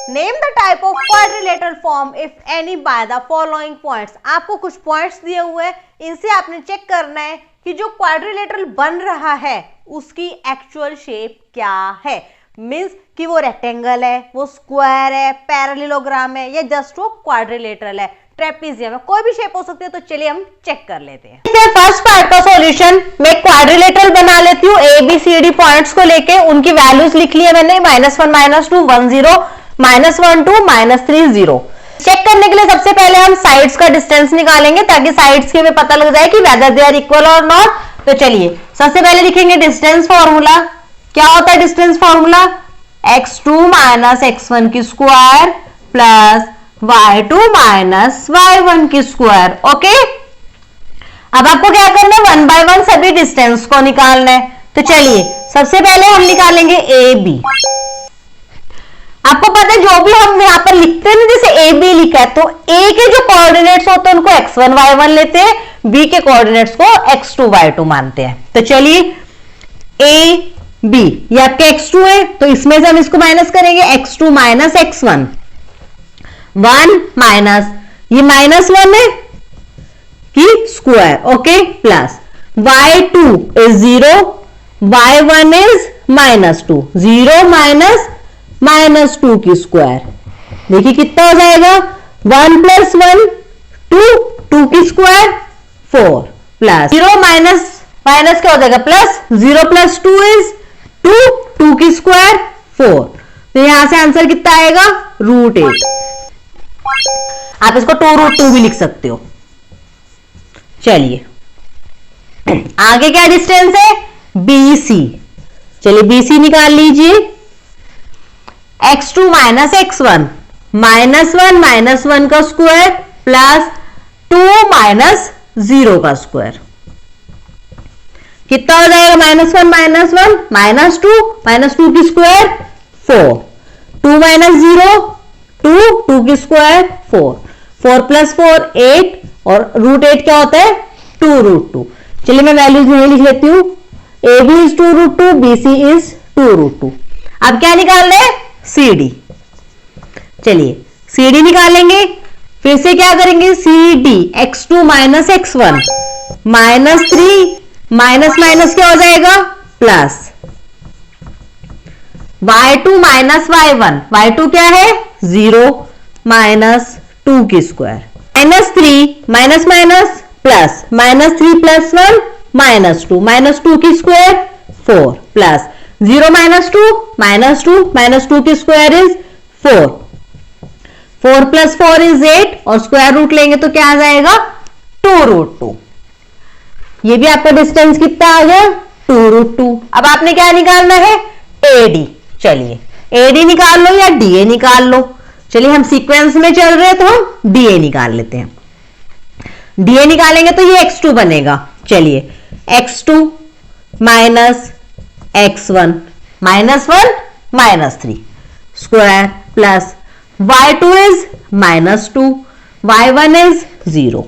Name the type of quadrilateral form if any by the following points. आपको कुछ पॉइंट्स दिए हुए हैं, इनसे आपने चेक करना है कि जो क्वाड्रिलेटरल बन रहा है उसकी एक्चुअल शेप क्या है। मीन्स कि वो रेक्टेंगल है, वो स्क्वायर है, पैरेललोग्राम है या जस्ट वो क्वाड्रिलेटरल है, ट्रेपीजियम है, कोई भी शेप हो सकती है। तो चलिए हम चेक कर लेते हैं। फर्स्ट पार्ट का सॉल्यूशन मैं क्वाड्रिलेटरल बना लेती हूँ। ABCD पॉइंट्स को लेके उनकी वैल्यूज लिख ली है मैंने, -1 -2 1 0, -1 2 -3 0। चेक करने के लिए सबसे पहले हम साइड्स का डिस्टेंस निकालेंगे ताकि साइड्स के में पता लग जाए कि वेदर दे आर इक्वल और नॉट। तो चलिए सबसे पहले लिखेंगे डिस्टेंस फॉर्मूला। क्या होता है distance formula? x2 minus x1 की square plus y2 minus y1 की स्क्वायर। ओके, अब आपको क्या करना है? 1 बाय 1 सभी डिस्टेंस को निकालना है। तो चलिए सबसे पहले हम निकालेंगे AB। आपको पता है जो भी हम यहाँ पर लिखते हैं ना, जैसे AB लिखा है तो A के जो कोऑर्डिनेट्स होते हैं उनको x1 y1 लेते हैं, B के कोऑर्डिनेट्स को x2 y2 मानते हैं। तो चलिए AB, ये आपके x2 है तो इसमें से हम इसको माइनस करेंगे, x2 माइनस x1, 1 माइनस ये -1 है की square. Okay, plus y2 is 0, y1 is -2, 0 minus -2 की स्क्वायर। देखिए कितना हो जाएगा? 1 + 1 2, 2 की स्क्वायर 4 प्लस 0 माइनस माइनस क्या हो जाएगा? प्लस 0 + 2 इज 2, 2 की स्क्वायर 4। तो यहां से आंसर कितना आएगा? √8। आप इसको 2√2 भी लिख सकते हो। चलिए आगे क्या डिस्टेंस है? BC। चलिए BC निकाल लीजिए। x2 माइनस x1, -1 -1 का स्क्वायर प्लस 2 माइनस 0 का स्क्वायर कितना हो जाएगा? -1 -1 -2 की स्क्वायर 4, 2 माइनस 0 2, 2 की स्क्वायर 4, 4 + 4 8 और √8 क्या होता है? 2√2। चलिए मैं वैल्यूज नहीं लिख लेती हूँ। AB is 2√2, BC is 2√2। अब क्या निकालना है? CD। चलिए CD निकालेंगे, फिर से क्या करेंगे? CD x2 minus x1, -3 minus minus क्या हो जाएगा? Plus y2 minus y1, y2 क्या है? 0 -2 की स्क्वायर, -3 माइनस माइनस प्लस -3 + 1 -2 की स्क्वायर 4 प्लस 0 -2 -2 की स्क्वायर इज 4, 4 + 4 इज 8 और स्क्वायर रूट लेंगे तो क्या आ जाएगा? 2√2। ये भी आपका डिस्टेंस कितना आ गया? 2√2। अब आपने क्या निकालना है? AD। चलिए AD निकाल लो या DA निकाल लो। चलिए हम सीक्वेंस में चल रहे हैं तो हम DA निकाल लेते हैं। DA निकालेंगे तो ये x2 बनेगा। चलिए x2 minus x1 -1 -3 square plus y2 is -2, y1 is 0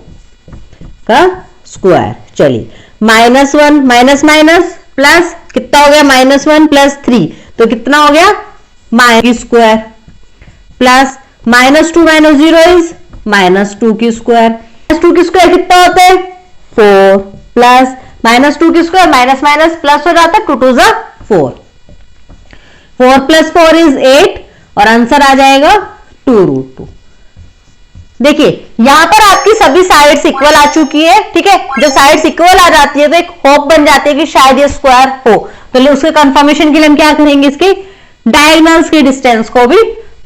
का स्क्वायर। चलिए -1 माइनस माइनस प्लस कितना हो गया, -1 प्लस 3 तो कितना हो गया की स्क्वायर प्लस -2 माइनस 0 इज -2 की स्क्वायर। -2 की स्क्वायर कितना होता है 4 प्लस -2 की स्क्वायर माइनस माइनस प्लस हो जाता है 2 2 जा 4, 4 प्लस 4 इज 8 और आंसर आ जाएगा 2√2। देखिए यहां पर आपकी सभी साइड्स इक्वल आ चुकी है, ठीक है। जब साइड्स इक्वल आ जाती है तो एक होप बन जाती है कि शायद ये स्क्वायर हो, तो उसके कंफर्मेशन के लिए हम क्या करेंगे, इसके डायगोनल्स की डिस्टेंस को भी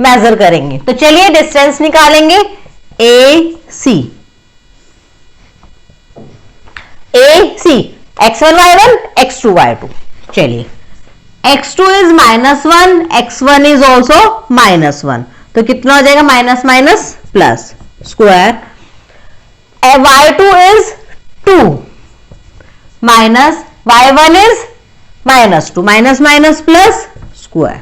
मेजर करेंगे। तो चलिए डिस्टेंस निकालेंगे AC, x1 y1 x2 y2। चलिए x2 is -1, x1 is also -1, तो कितना हो जाएगा minus minus plus square. y2 is 2 minus y1 is -2, minus minus plus square.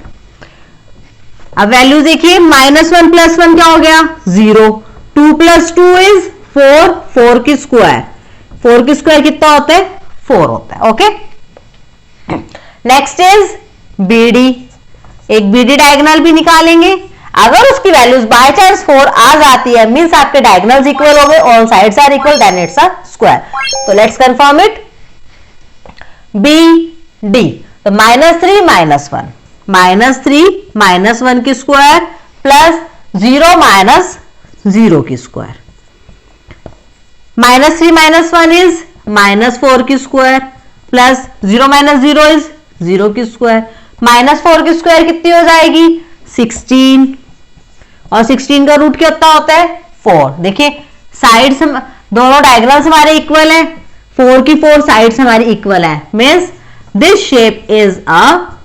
अब वैल्यू देखिए -1 प्लस 1 क्या हो गया 0, 2 प्लस 2 इज 4, 4 की स्क्वायर, 4 की स्क्वायर कितना होता है 4 होता है। ओके, नेक्स्ट इज BD, एक BD डायगोनल भी निकालेंगे। अगर उसकी वैल्यूज बाय चांस 4 आ जाती है मींस आपके डायगोनल्स इक्वल हो गए, all sides are equal, then it's a square. तो लेट्स कंफर्म इट। BD तो -3 -1, -3 -1 की स्क्वायर प्लस 0 माइनस 0 की स्क्वायर। -3 -1 इज -4 की स्क्वायर प्लस 0 माइनस 0 इज 0 की स्क्वायर। -4 की स्क्वायर कितनी हो जाएगी 16, और 16 का रूट कितना होता है 4। देखिए साइड्स दोनों डायगोनल्स हमारे इक्वल है, 4 की 4 साइड्स हमारी इक्वल है, means this shape is a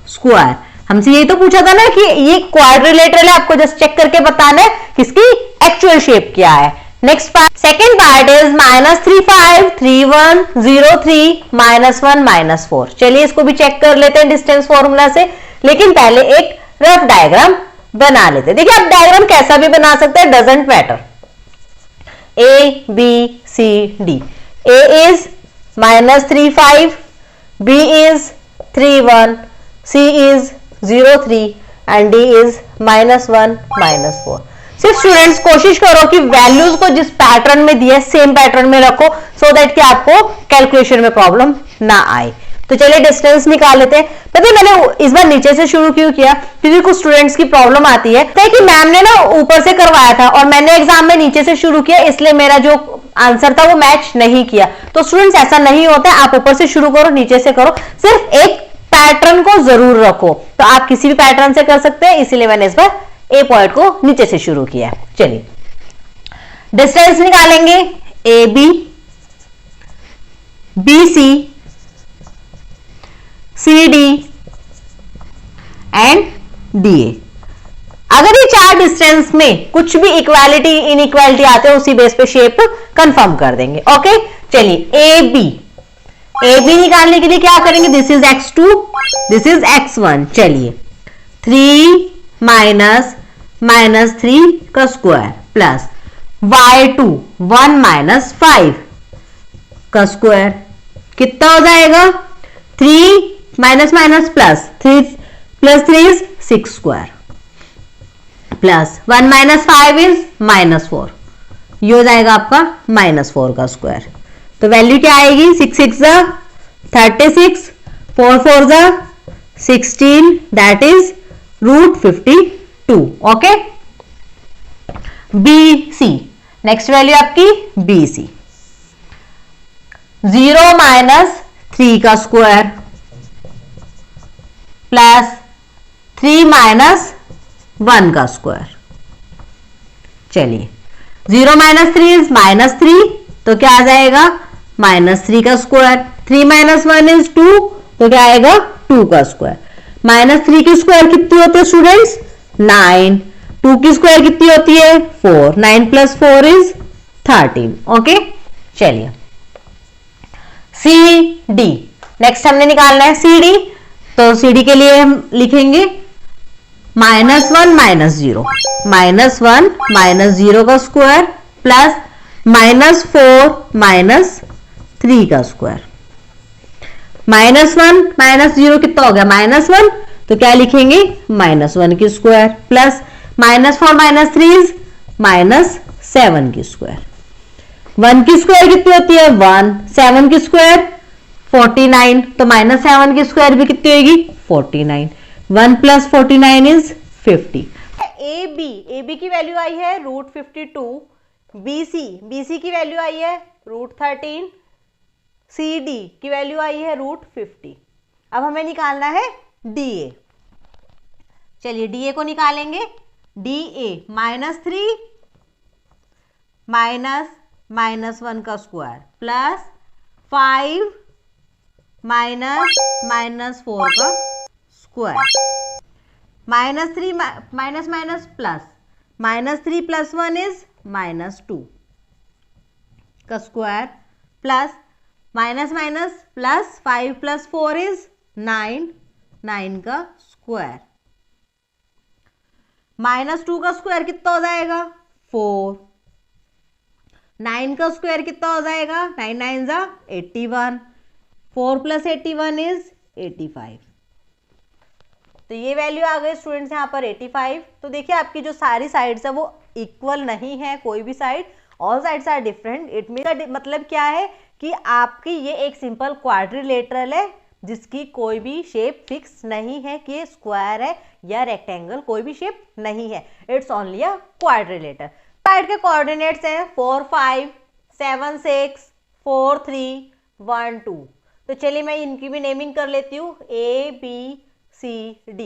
square. हमसे यही तो पूछा था ना कि ये क्वाड्रिलेटरल है, आपको जस्ट चेक करके बताना है किसकी एक्चुअल शेप क्या है। Next part, second part is -3 5 3 1 0 3 -1 -4। चलिए इसको भी चेक कर लेते हैं डिस्टेंस फॉर्मूला से, लेकिन पहले एक रफ डायग्राम बना लेते हैं। देखिए आप डायग्राम कैसा भी बना सकते हैं, doesn't matter. A B C D, A is -3 5, B is 3 1, C is 0 3 and D is -1 -4। सिर्फ स्टूडेंट्स कोशिश करो कि वैल्यूज को जिस पैटर्न में दिया सेम पैटर्न में रखो, सो दैट कि आपको कैलकुलेशन में प्रॉब्लम ना आए। तो चलिए डिस्टेंस निकाल लेते हैं। पता है मैंने इस बार नीचे से शुरू क्यों किया, क्योंकि कुछ स्टूडेंट्स की प्रॉब्लम आती है कि मैम ने ना ऊपर से करवाया था और मैंने एग्जाम में नीचे से शुरू किया, इसलिए मेरा जो आंसर था वो मैच नहीं किया। तो स्टूडेंट्स ऐसा नहीं होता है, आप ऊपर से शुरू करो नीचे से करो, सिर्फ एक पैटर्न को जरूर रखो। तो आप किसी भी पैटर्न से कर सकते हैं, इसीलिए मैंने इस बार ए पॉइंट को नीचे से शुरू किया। चलिए डिस्टेंस निकालेंगे AB BC CD and DA। अगर ये चार डिस्टेंस में कुछ भी इक्वालिटी इनइक्वालिटी आते हैं उसी बेस पे शेप कंफर्म कर देंगे। ओके, चलिए AB निकालने के लिए क्या करेंगे, this is x2 this is x1। चलिए 3 -3 का स्क्वायर प्लस y2 1 -5 का स्क्वायर कितना हो जाएगा 3 plus 3 is 6 square plus 1 -5 is -4, ये हो जाएगा आपका -4 का स्क्वायर। तो वैल्यू क्या आएगी 6 6 जा 36, 4 4 जा 16, that is √52। Okay, BC next value आपकी BC 0 -3 का स्क्वायर प्लस 3 -1 का स्क्वायर। चलिए 0 -3 इज -3, तो क्या आ जाएगा -3 का स्क्वायर। 3 -1 इज 2, तो क्या आएगा 2 का स्क्वायर। -3 की स्क्वायर कितनी होती है स्टूडेंट्स 9, 2 की स्क्वायर कितनी होती है 4, 9 + 4 इज 13। ओके, चलिए CD नेक्स्ट हमने निकालना है CD। तो CD के लिए हम लिखेंगे -1 -0, -1 -0 का स्क्वायर प्लस -4 -3 का स्क्वायर। -1 -0 कितना हो गया? -1, तो क्या लिखेंगे? -1 की स्क्वायर प्लस -4 -3 इज -7 की स्क्वायर। 1 की स्क्वायर कितनी होती है? 1। 7 की स्क्वायर 49, तो -7 की स्क्वायर भी कितनी होगी? 49। 1 + 49 इज 50। ए बी की वैल्यू आई है √52, BC की वैल्यू आई है √13, CD की वैल्यू आई है √50। अब हमें निकालना है DA। चलिए DA को निकालेंगे। DA -3 -1 का स्क्वायर प्लस 5 -4 का स्क्वायर, -3 प्लस -3 + 1 इज -2 का स्क्वायर प्लस प्लस 5 + 4 इज 9 का स्क्वायर। -2 का स्क्वायर कितना हो जाएगा? 4। 9 का स्क्वायर कितना हो जाएगा? 9 9 जा 81। 4 + 81 इज 85। तो ये वैल्यू आ गई स्टूडेंट्स यहाँ पर 85। तो देखिए आपकी जो सारी साइड्स है वो इक्वल नहीं है, कोई भी side, all sides are different. It mean मतलब क्या है कि आपकी ये एक सिंपल क्वाड्रिलेटरल है जिसकी कोई भी शेप फिक्स नहीं है कि स्क्वायर है या रेक्टेंगल, कोई भी शेप नहीं है। It's only a quadrilateral. Side के कोऑर्डिनेट्स हैं 4 5 7 6 4 3 1 2। तो चलिए मैं इनकी भी नेमिंग कर लेती हूँ। ABCD।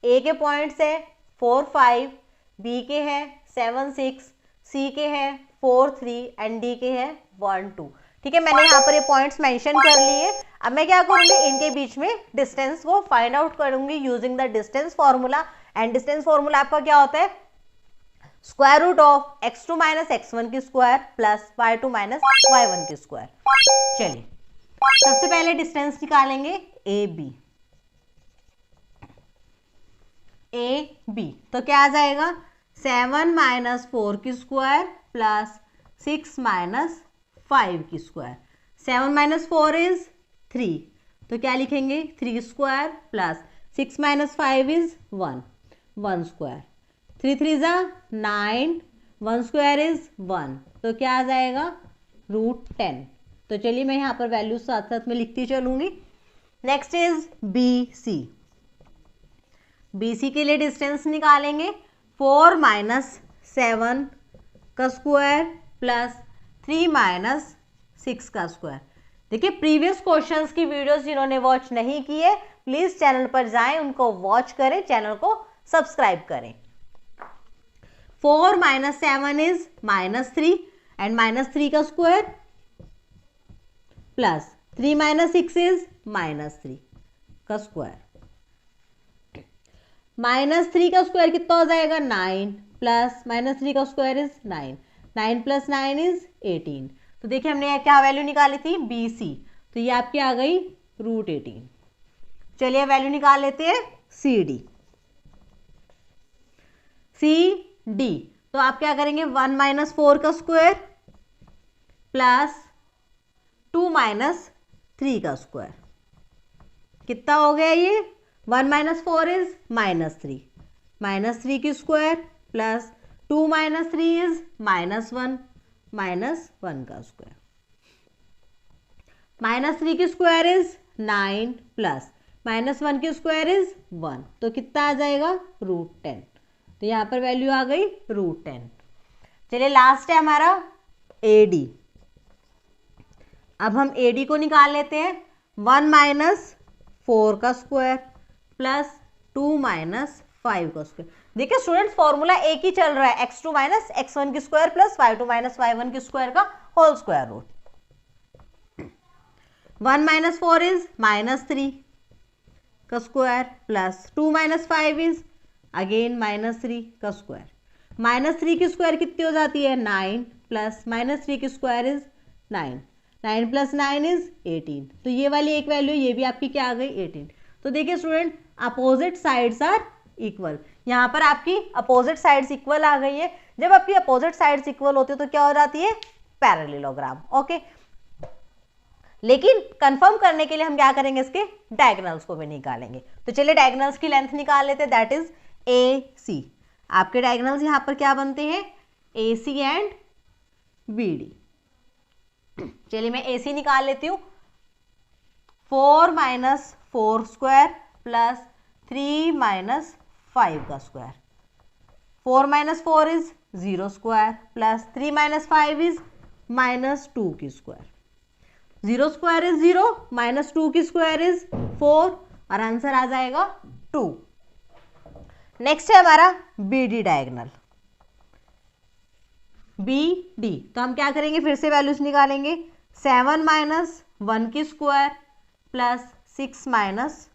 ए के पॉइंट्स है 4 5, बी के हैं 7 6, सी के हैं 4 3 एंड डी के हैं 1 2। ठीक है, मैंने यहाँ पर ये पॉइंट्स मेंशन कर लिए। अब मैं क्या करूँगी, इनके बीच में डिस्टेंस को फाइंड आउट करूंगी using the distance formula. And distance formula आपका क्या होता है? √of x2 - x1 की स्क्वायर प्लस y2 - y1 की स्क्वायर। चलिए सबसे पहले डिस्टेंस निकालेंगे AB। तो क्या आ जाएगा? 7 - 4 की स्क्वायर प्लस 6 - 5 की स्क्वायर। 7 - 4 इज 3, तो क्या लिखेंगे? 3 स्क्वायर प्लस 6 - 5 इज 1 स्क्वायर। 3 3 जा 9, 1 स्क्वायर इज 1, तो क्या आ जाएगा? √10। तो चलिए मैं यहाँ पर वैल्यू साथ साथ में लिखती चलूंगी। नेक्स्ट इज BC के लिए डिस्टेंस निकालेंगे 4 - 7 का स्क्वायर प्लस 3 - 6 का स्क्वायर। देखिए प्रीवियस क्वेश्चंस की वीडियोस जिन्होंने वॉच नहीं की है प्लीज चैनल पर जाएं, उनको वॉच करें, चैनल को सब्सक्राइब करें। 4 - 7 इज -3 एंड -3 का स्क्वायर प्लस 3 - 6 इज -3 का स्क्वायर। -3 का स्क्वायर कितना हो जाएगा? 9 प्लस -3 का स्क्वायर इज 9। 9 + 9 इज 18। तो देखिए हमने क्या वैल्यू निकाली थी? BC। तो ये आपकी आ गई √18। चलिए वैल्यू निकाल लेते हैं CD। तो आप क्या करेंगे? 1 - 4 का स्क्वायर प्लस 2 - 3 का स्क्वायर। कितना हो गया ये? 1 - 4 इज -3, -3 की स्क्वायर प्लस 2 - 3 इज -1, -1 का स्क्वायर। -3 की स्क्वायर इज 9 प्लस -1 की स्क्वायर इज 1, तो कितना आ जाएगा? √10। तो यहाँ पर वैल्यू आ गई √10। चलिए लास्ट है हमारा AD। अब हम AD को निकाल लेते हैं। 1 - 4 का स्क्वायर प्लस 2 - 5 का स्क्वायर। देखिए स्टूडेंट्स फॉर्मूला एक ही चल रहा है, x2 - x1 की स्क्वायर प्लस y2 - y1 की स्क्वायर का होल स्क्वायर रूट। 1 - 4 इज -3 का स्क्वायर प्लस 2 - 5 इज अगेन -3 का स्क्वायर। -3 की स्क्वायर कितनी हो जाती है? 9 प्लस -3 की स्क्वायर इज 9। 9 + 9 इज 18। तो ये वाली एक वैल्यू, ये भी आपकी क्या आ गई? 18। तो देखिए student opposite sides are equal. यहाँ पर आपकी अपोजिट साइड्स इक्वल आ गई है। जब आपकी अपोजिट साइड्स इक्वल होती है तो क्या हो जाती है, पैरेललोग्राम। ओके, लेकिन कंफर्म करने के लिए हम क्या करेंगे, इसके डायगोनल्स को भी निकालेंगे। तो चलिए डायगोनल्स की लेंथ निकाल लेते हैं, दैट इज AC। आपके डायगोनल्स यहाँ पर क्या बनते हैं, AC एंड BD। चलिए मैं AC निकाल लेती हूँ, 4 माइनस 4 स्क्वायर प्लस 3 माइनस 5 का square. 4 minus 4 is 0 square plus 3 minus 5 is minus 2 की स्क्वायर। 0 स्क्वायर इज 0 माइनस 2 की स्क्वायर इज 4 और आंसर आ जाएगा 2। नेक्स्ट है हमारा BD डायगोनल, BD। तो हम क्या करेंगे, फिर से वैल्यूज निकालेंगे। 7 माइनस 1 की स्क्वायर प्लस 6 माइनस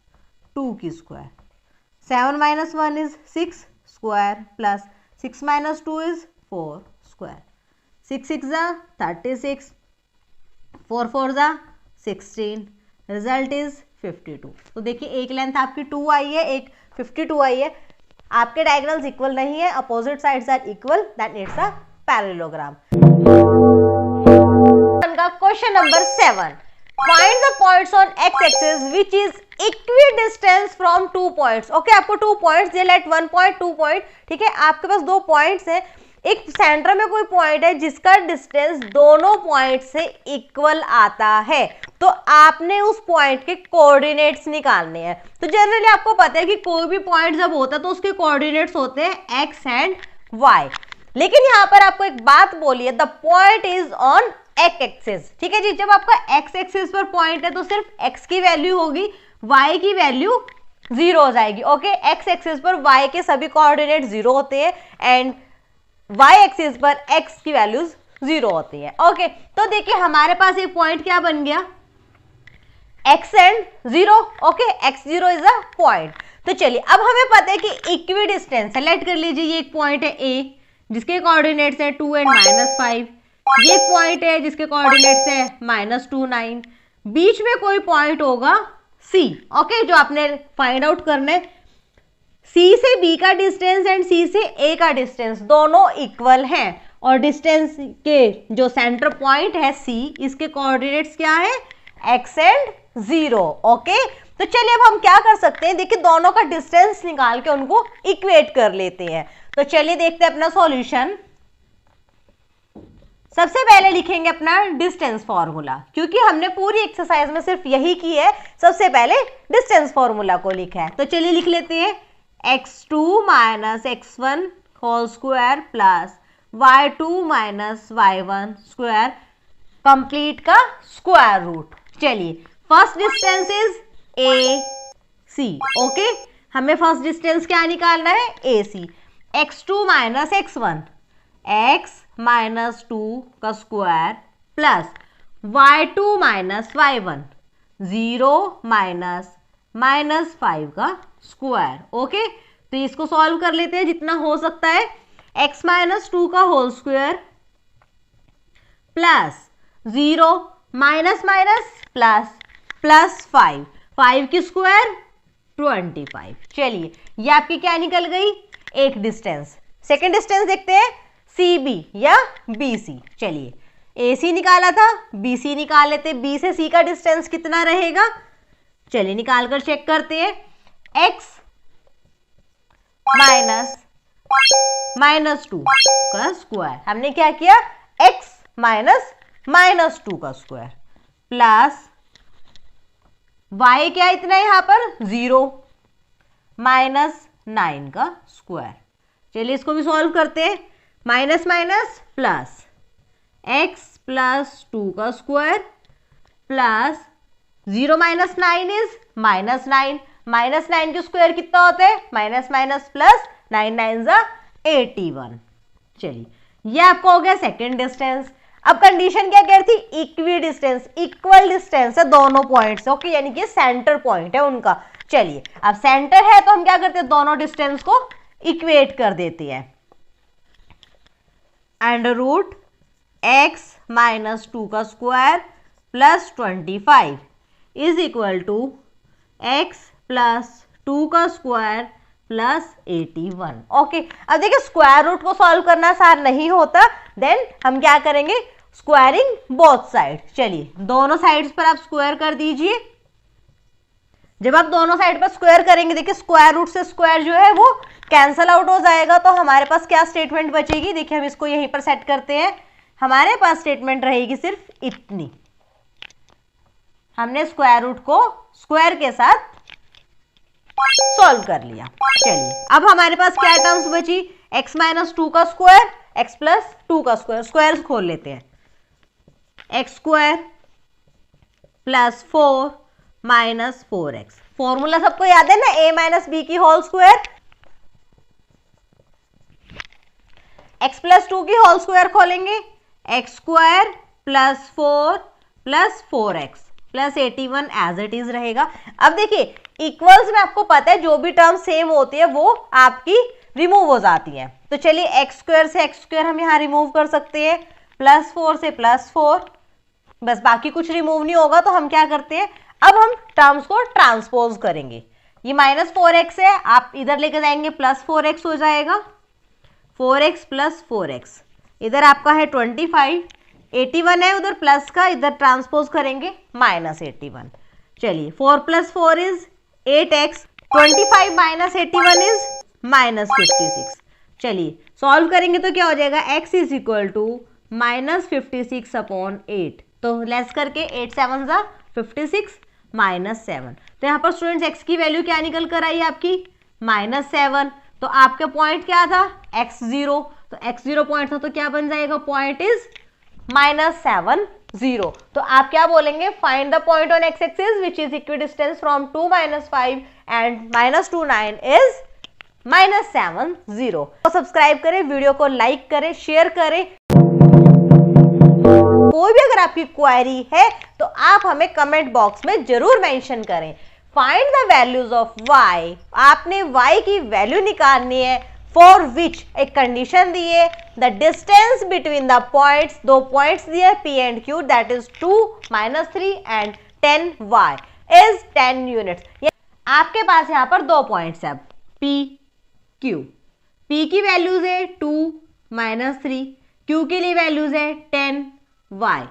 2 की square. 7 minus 1 is 6 square plus 6 minus 2 is 4 square. 6 6 जा 36, 4 4 जा 16, रिजल्ट इज 52। तो देखिए एक लेंथ आपकी 2 आई है, एक 52 आई है। आपके डायगोनल्स इक्वल नहीं है, opposite sides are equal, that it's a parallelogram. Question number 7, find the points on x axis which is equidistance from 2 points. Okay, आपको 2 पॉइंट्स दिए, लेट 1 पॉइंट 2 पॉइंट, ठीक है। आपके पास 2 पॉइंट्स हैं, एक सेंटर में कोई पॉइंट है जिसका डिस्टेंस दोनों पॉइंट से इक्वल आता है, तो आपने उस पॉइंट के कोऑर्डिनेट्स निकालने हैं। तो जनरली आपको पता है कि कोई भी पॉइंट जब होता है तो उसके कोऑर्डिनेट्स होते हैं एक्स एंड वाई, लेकिन यहां पर आपको एक बात बोली है, the point is on x axis, ठीक है जी। जब आपका एक्स एक्सिस पर पॉइंट है तो सिर्फ एक्स की वैल्यू होगी, वाई की वैल्यू 0 हो जाएगी। ओके, एक्स एक्सिस पर वाई के सभी कोऑर्डिनेट 0 होते हैं एंड वाई एक्सिस पर एक्स की वैल्यूज 0 होती है। ओके, तो देखिए हमारे पास एक पॉइंट क्या बन गया, x and 0। Okay, x0 is a point. तो चलिए अब हमें पता है कि इक्विडिस्टेंस है, लेट कर लीजिए ये एक पॉइंट है A जिसके कोऑर्डिनेट्स है 2 एंड -5, ये एक पॉइंट है जिसके कोऑर्डिनेट्स है -2 9, बीच में कोई पॉइंट होगा C। ओके, जो आपने फाइंड आउट करना है, C से B का डिस्टेंस एंड C से A का डिस्टेंस दोनों इक्वल हैं और डिस्टेंस के जो सेंटर पॉइंट है C, इसके कोऑर्डिनेट्स क्या है, x एंड 0। ओके, तो चलिए अब हम क्या कर सकते हैं, देखिए दोनों का डिस्टेंस निकाल के उनको इक्वेट कर लेते हैं। तो चलिए देखते हैं अपना सॉल्यूशन। सबसे पहले लिखेंगे अपना डिस्टेंस फॉर्मूला, क्योंकि हमने पूरी एक्सरसाइज में सिर्फ यही की है, सबसे पहले डिस्टेंस फॉर्मूला को लिखा है। तो चलिए लिख लेते हैं, x2 minus x1 whole square plus y2 minus y1 square complete का स्क्वायर रूट। चलिए first distance is AC। Okay, हमें फर्स्ट डिस्टेंस क्या निकालना है, AC। x2 minus x1, x minus 2 का square plus y2 minus y1, 0 minus -5 का square. Okay, तो इसको सॉल्व कर लेते हैं जितना हो सकता है। x माइनस 2 का whole square plus 0 minus minus plus 5 की स्क्वायर 25। चलिए ये आपकी क्या निकल गई, एक डिस्टेंस। सेकेंड डिस्टेंस देखते हैं, CB या BC। चलिए AC निकाला था, BC निकाल लेते हैं। B से C का डिस्टेंस कितना रहेगा, चलिए निकाल कर चेक करते हैं। x माइनस 2 का स्क्वायर, हमने क्या किया, x माइनस 2 का स्क्वायर प्लस y क्या इतना है यहाँ पर 0 -9 का स्क्वायर। चलिए इसको भी सॉल्व करते हैं, minus minus plus x plus 2 का स्क्वायर प्लस 0 माइनस 9 इज -9, -9 के स्क्वायर कितना होता है, माइनस माइनस प्लस 9 9 जा 81। चलिए ये आपको हो गया सेकेंड डिस्टेंस। अब कंडीशन क्या कह रही थी, इक्वी डिस्टेंस, इक्वल डिस्टेंस है दोनों पॉइंट्स। ओके, यानी कि सेंटर पॉइंट है उनका। चलिए अब सेंटर है तो हम क्या करते हैं, दोनों डिस्टेंस को इक्वेट कर देते हैं। √x माइनस 2 का square plus 25 is equal to x plus 2 का स्क्वायर प्लस 81। ओके, अब देखिए स्क्वायर रूट को सॉल्व करना आसान नहीं होता, देन हम क्या करेंगे, स्क्वायरिंग बोथ साइड। चलिए दोनों साइड्स पर आप स्क्वायर कर दीजिए। जब आप दोनों साइड पर स्क्वायर करेंगे, देखिए स्क्वायर रूट से स्क्वायर जो है वो कैंसल आउट हो जाएगा, तो हमारे पास क्या स्टेटमेंट बचेगी, देखिए हम इसको यहीं पर सेट करते हैं। हमारे पास स्टेटमेंट रहेगी सिर्फ इतनी, हमने स्क्वायर रूट को स्क्वायर के साथ सॉल्व कर लिया। चलिए अब हमारे पास क्या टर्म्स बची, x माइनस 2 का स्क्वायर, x प्लस 2 का स्क्वायर। स्क्वायर खोल लेते हैं, x square plus 4 minus 4x। Formula सबको याद है ना, a माइनस बी की होल स्क्वायर, x प्लस 2 की होल स्क्वायर खोलेंगे, x square plus 4 plus 4x plus 81 as it is रहेगा। अब देखिए इक्वल्स में आपको पता है जो भी टर्म सेम होती है वो आपकी रिमूव हो जाती है, तो चलिए एक्स स्क्वायर से एक्स स्क्वायर हम यहाँ रिमूव कर सकते हैं, प्लस 4 से प्लस 4, बस बाकी कुछ रिमूव नहीं होगा। तो हम क्या करते हैं, अब हम टर्म्स को ट्रांसपोज करेंगे। ये माइनस 4x है, आप इधर लेके जाएंगे प्लस 4x हो जाएगा, 4x प्लस 4x, इधर आपका है 25, 81 है उधर प्लस का, इधर ट्रांसपोज करेंगे माइनस 81। चलिए 4 plus 4 is 8x, 25 minus 81 is minus 56। चलिए सॉल्व करेंगे तो क्या हो जाएगा, x is equal to minus 56 upon 8, तो लेस करके 8 7 जा 56 माइनस 7। तो यहाँ पर स्टूडेंट्स x की वैल्यू क्या निकल कर आई आपकी, माइनस 7। तो आपका पॉइंट क्या था, x0, तो x0 पॉइंट था तो क्या बन जाएगा, पॉइंट इज माइनस 7 0। तो आप क्या बोलेंगे, find the point on x axis which is equidistance from 2 minus 5 and minus 2 9 is minus 7 0। तो सब्सक्राइब करें, वीडियो को लाइक करें, शेयर करें। कोई भी अगर आपकी क्वेरी है तो आप हमें कमेंट बॉक्स में जरूर मेंशन करें। Find the values of y, आपने y की वैल्यू निकालनी है, फॉर विच एक कंडीशन दी है, the distance between the points, दो पॉइंट्स दिए p and q, that is 2 minus 3 and 10y is 10 units. आपके पास यहाँ पर दो पॉइंट्स है, p q, p की वैल्यूज है 2 माइनस 3, q के लिए वैल्यूज है 10 y,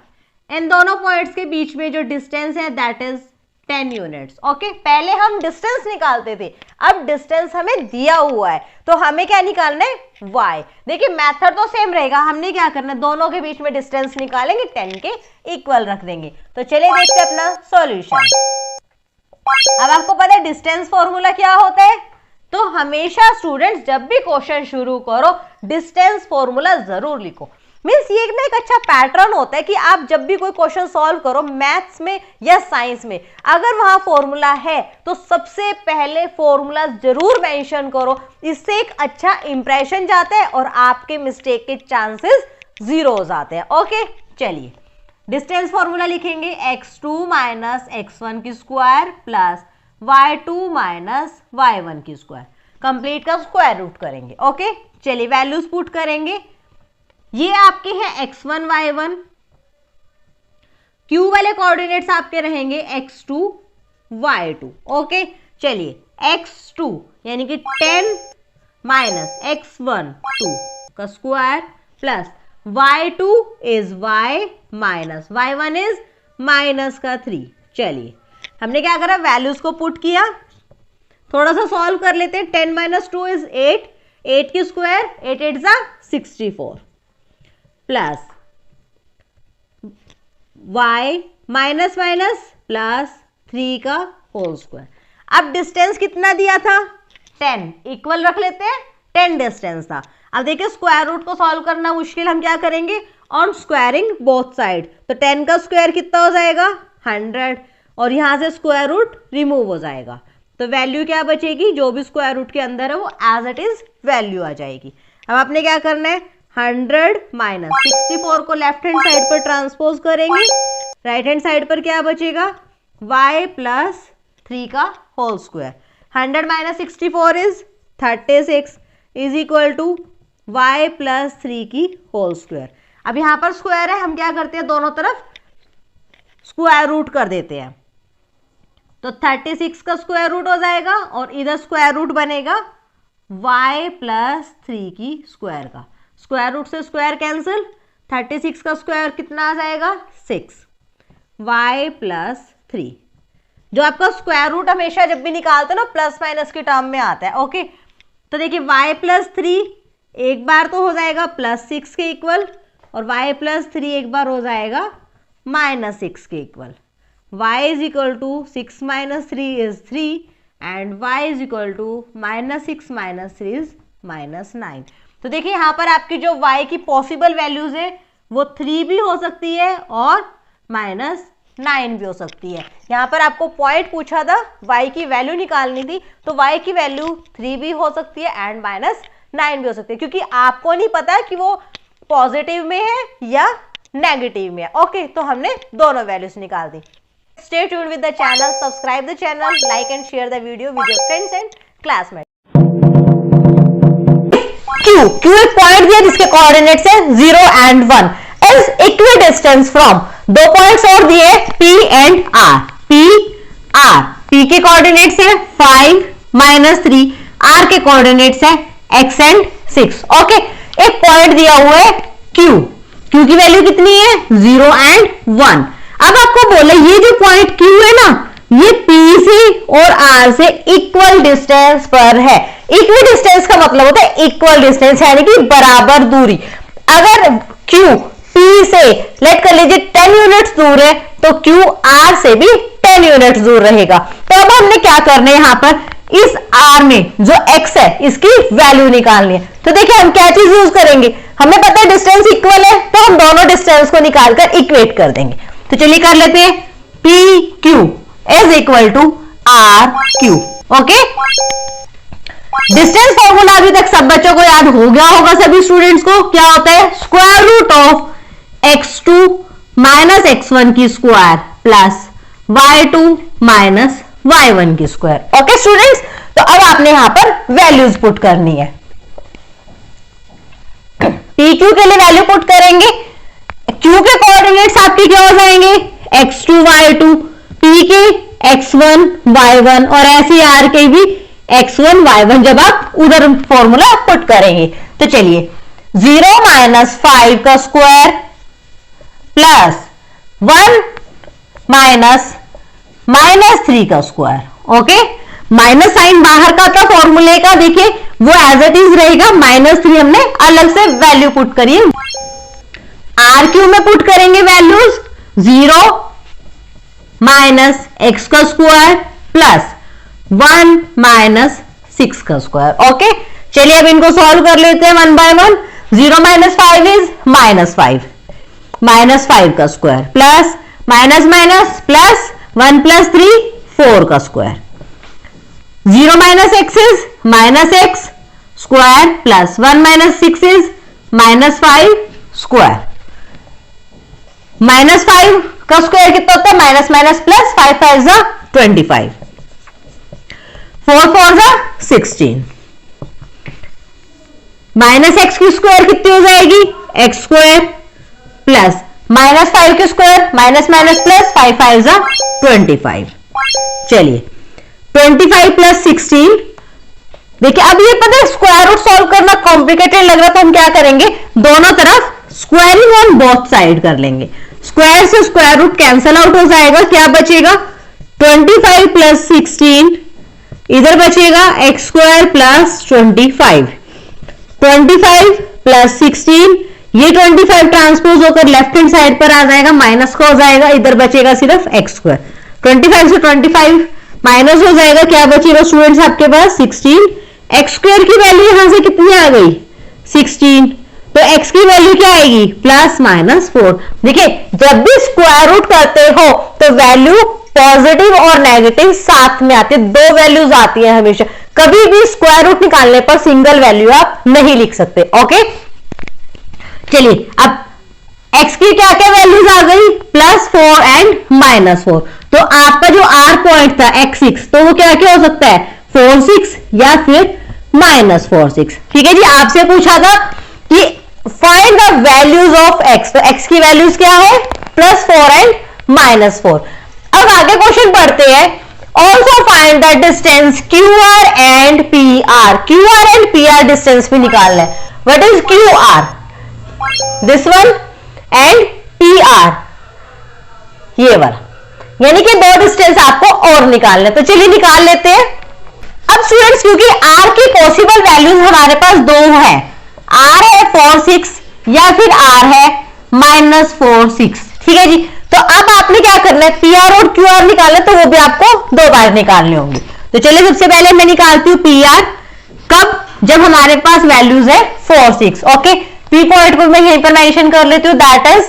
इन दोनों पॉइंट्स के बीच में जो डिस्टेंस है दैट इज 10 यूनिट्स। ओके, पहले हम डिस्टेंस निकालते थे, अब डिस्टेंस हमें दिया हुआ है तो हमें क्या निकालना है, y। देखिए मेथड तो सेम रहेगा, हमने क्या करना है, दोनों के बीच में डिस्टेंस निकालेंगे, 10 के इक्वल रख देंगे। तो चलिए देखते हैं अपना सॉल्यूशन। अब आपको पता है डिस्टेंस फॉर्मूला क्या होता है, तो हमेशा स्टूडेंट्स जब भी क्वेश्चन शुरू करो डिस्टेंस फॉर्मूला जरूर लिखो। मीन्स ये ना एक अच्छा पैटर्न होता है कि आप जब भी कोई क्वेश्चन सॉल्व करो मैथ्स में या साइंस में, अगर वहां फॉर्मूला है तो सबसे पहले फॉर्मूला जरूर मेंशन करो, इससे एक अच्छा इंप्रेशन जाता है और आपके मिस्टेक के चांसेस जीरो हो जाते हैं। ओके चलिए डिस्टेंस फॉर्मूला लिखेंगे, x2 माइनस x1 की square plus y2 minus y1 की स्क्वायर, कंप्लीट का स्क्वायर रूट करेंगे। ओके चलिए वैल्यूज पुट करेंगे, ये आपके हैं x1 y1, q वाले कोऑर्डिनेट्स आपके रहेंगे x2 y2। ओके चलिए x2 यानी कि 10 माइनस x1 2 का square plus y2 is y minus y1 is minus का 3। चलिए हमने क्या करा, वैल्यूज को पुट किया, थोड़ा सा सॉल्व कर लेते हैं। 10 माइनस 2 इज 8, 8 की स्क्वायर 8 8 जा 64 plus y minus minus plus 3 का होल स्क्वायर। अब डिस्टेंस कितना दिया था, 10, इक्वल रख लेते हैं, 10 डिस्टेंस था। अब देखिए स्क्वायर रूट को सॉल्व करना मुश्किल, हम क्या करेंगे, ऑन स्क्वायरिंग बोथ साइड, तो 10 का स्क्वायर कितना हो जाएगा 100, और यहां से स्क्वायर रूट रिमूव हो जाएगा, तो वैल्यू क्या बचेगी, जो भी स्क्वायर रूट के अंदर है वो एज इट इज वैल्यू आ जाएगी। अब आपने क्या करना है, 100 माइनस 64 को लेफ्ट हैंड साइड पर ट्रांसपोज करेंगे, राइट हैंड साइड पर क्या बचेगा, y प्लस 3 का whole square. 100 minus 64 is 36 is equal to y plus 3 की होल स्क्वायर। अब यहाँ पर स्क्वायर है, हम क्या करते हैं, दोनों तरफ स्क्वायर रूट कर देते हैं, तो 36 का स्क्वायर रूट हो जाएगा और इधर स्क्वायर रूट बनेगा y प्लस 3 की स्क्वायर का, स्क्वायर रूट से स्क्वायर कैंसिल, 36 का स्क्वायर कितना आ जाएगा 6, y प्लस 3। जो आपका स्क्वायर रूट हमेशा जब भी निकालते हो ना प्लस माइनस के टर्म में आता है। ओके, तो देखिए y प्लस 3 एक बार तो हो जाएगा प्लस 6 के इक्वल, और y प्लस 3 एक बार हो जाएगा माइनस 6 के equal. y is equal to 6 minus 3 is 3 and y is equal to minus 6 minus 3 is minus 9। तो देखिए यहाँ पर आपकी जो y की पॉसिबल वैल्यूज है वो 3 भी हो सकती है और माइनस 9 भी हो सकती है। यहाँ पर आपको पॉइंट पूछा था y की वैल्यू निकालनी थी, तो y की वैल्यू 3 भी हो सकती है एंड माइनस 9 भी हो सकती है, क्योंकि आपको नहीं पता कि वो पॉजिटिव में है या नेगेटिव में है। ओके, तो हमने दोनों वैल्यूज निकाल दी। Stay tuned with the channel, subscribe the channel, like and share the video with your friends and classmates. Q एक पॉइंट दिया जिसके कोऑर्डिनेट्स है 0 एंड 1 इज इक्विडिस्टेंस फ्रॉम, दो पॉइंट्स और दिए P एंड R। P के कोऑर्डिनेट्स है 5 minus 3, R के कोऑर्डिनेट्स है x एंड 6। ओके, एक पॉइंट दिया हुआ है Q की वैल्यू कितनी है 0 एंड 1। अब आपको बोले ये जो पॉइंट Q है ना, ये P से और R से इक्वल डिस्टेंस पर है। इक्वल डिस्टेंस का मतलब होता है इक्वल डिस्टेंस, यानी कि बराबर दूरी। अगर Q P से लेट कर लीजिए 10 यूनिट्स दूर है, तो Q R से भी 10 यूनिट्स दूर रहेगा। तो अब हमने क्या करना है, यहाँ पर इस R में जो X है इसकी वैल्यू निकालनी है। तो देखिए हम क्या चीज यूज करेंगे, हमें पता है डिस्टेंस इक्वल है, तो हम दोनों डिस्टेंस को निकालकर इक्वेट कर देंगे। तो चलिए कर लेते हैं, PQ is equal to RQ। Okay, distance formula अभी तक सब बच्चों को याद हो गया होगा, सभी स्टूडेंट्स को। क्या होता है, square root of x2 minus x1 की square plus y2 minus y1 की स्क्वायर। ओके स्टूडेंट्स, तो अब आपने यहां पर वैल्यूज पुट करनी है। PQ के लिए वैल्यू पुट करेंगे, Q के कोऑर्डिनेट्स आपके क्या हो जाएंगे x2 y2, P के x1 y1 और ऐसे R के भी x1 y1 जब आप उधर फॉर्मूला पुट करेंगे। तो चलिए 0 माइनस 5 का स्क्वायर प्लस 1 माइनस 3 का स्क्वायर। ओके, माइनस साइन बाहर का था फॉर्मूले का, देखिए वो एज इट इज रहेगा, -3 हमने अलग से वैल्यू पुट करी। RQ में पुट करेंगे वैल्यूज 0 माइनस x का स्क्वायर प्लस 1 माइनस 6 का स्क्वायर। ओके, चलिए अब इनको सॉल्व कर लेते हैं one by one. 0 minus 5 is -5 का square plus minus minus plus 1 plus 3 4 का square. 0 minus x is -x square plus 1 minus 6 is -5 square. -5 का स्क्वायर कितना होता है, माइनस माइनस प्लस 5 5 जा 25, 4 4 जा 16। माइनस एक्स की स्क्वायर कितनी हो जाएगी, एक्स स्क्वायर प्लस -5 के स्क्वायर माइनस माइनस प्लस 5 5 जा 25। चलिए 25 प्लस 16, देखिए अब ये पता है स्क्वायर रूट सॉल्व करना कॉम्प्लिकेटेड लग रहा, तो हम क्या करेंगे, दोनों तरफ स्क्वायरिंग ऑन बोथ साइड कर लेंगे। स्क्वायर से स्क्वायर रूट कैंसल आउट हो जाएगा, क्या बचेगा 25 प्लस 16, इधर बचेगा एक्स स्क्वायर प्लस 25 प्लस 16, ये 25 ट्रांसपोज होकर लेफ्ट हैंड साइड पर आ जाएगा, माइनस का हो जाएगा, इधर बचेगा सिर्फ एक्स स्क्वायर। 25 से 25 माइनस हो जाएगा, क्या बचेगा स्टूडेंट्स आपके पास 16। एक्स स्क्वायर की वैल्यू यहां से कितनी आ गई 16, तो x की वैल्यू क्या आएगी +-4। देखिए जब भी स्क्वायर रूट करते हो तो वैल्यू पॉजिटिव और नेगेटिव साथ में आती है, दो वैल्यूज आती है हमेशा, कभी भी स्क्वायर रूट निकालने पर सिंगल वैल्यू आप नहीं लिख सकते। ओके चलिए अब x की क्या क्या वैल्यूज आ गई +4 एंड -4, तो आपका जो r पॉइंट था x6, तो वो क्या क्या हो सकता है 4 6 या फिर -4 6। ठीक है जी, आपसे पूछा था कि find the values of x, तो x की वैल्यूज क्या है +4 एंड -4। अब आगे क्वेश्चन पढ़ते हैं, also find the distance QR and PR। QR and PR distance भी निकालना है। What is QR? This one and PR ये वाला, यानी कि दो डिस्टेंस आपको और निकालने। तो चलिए निकाल लेते हैं। अब स्टूडेंट्स क्योंकि R की पॉसिबल वैल्यूज हमारे पास दो है, R है 4 6 या फिर R है -4 6। ठीक है जी। तो अब आपने क्या करना है, PR और QR निकालना, तो वो भी आपको दो बार निकालने होंगे। तो चलिए सबसे पहले मैं निकालती हूँ PR। कब? जब हमारे पास वैल्यूज है 4 6। ओके, P पॉइंट को मैं यहीं पर मेंशन कर लेती हूँ, दैट इज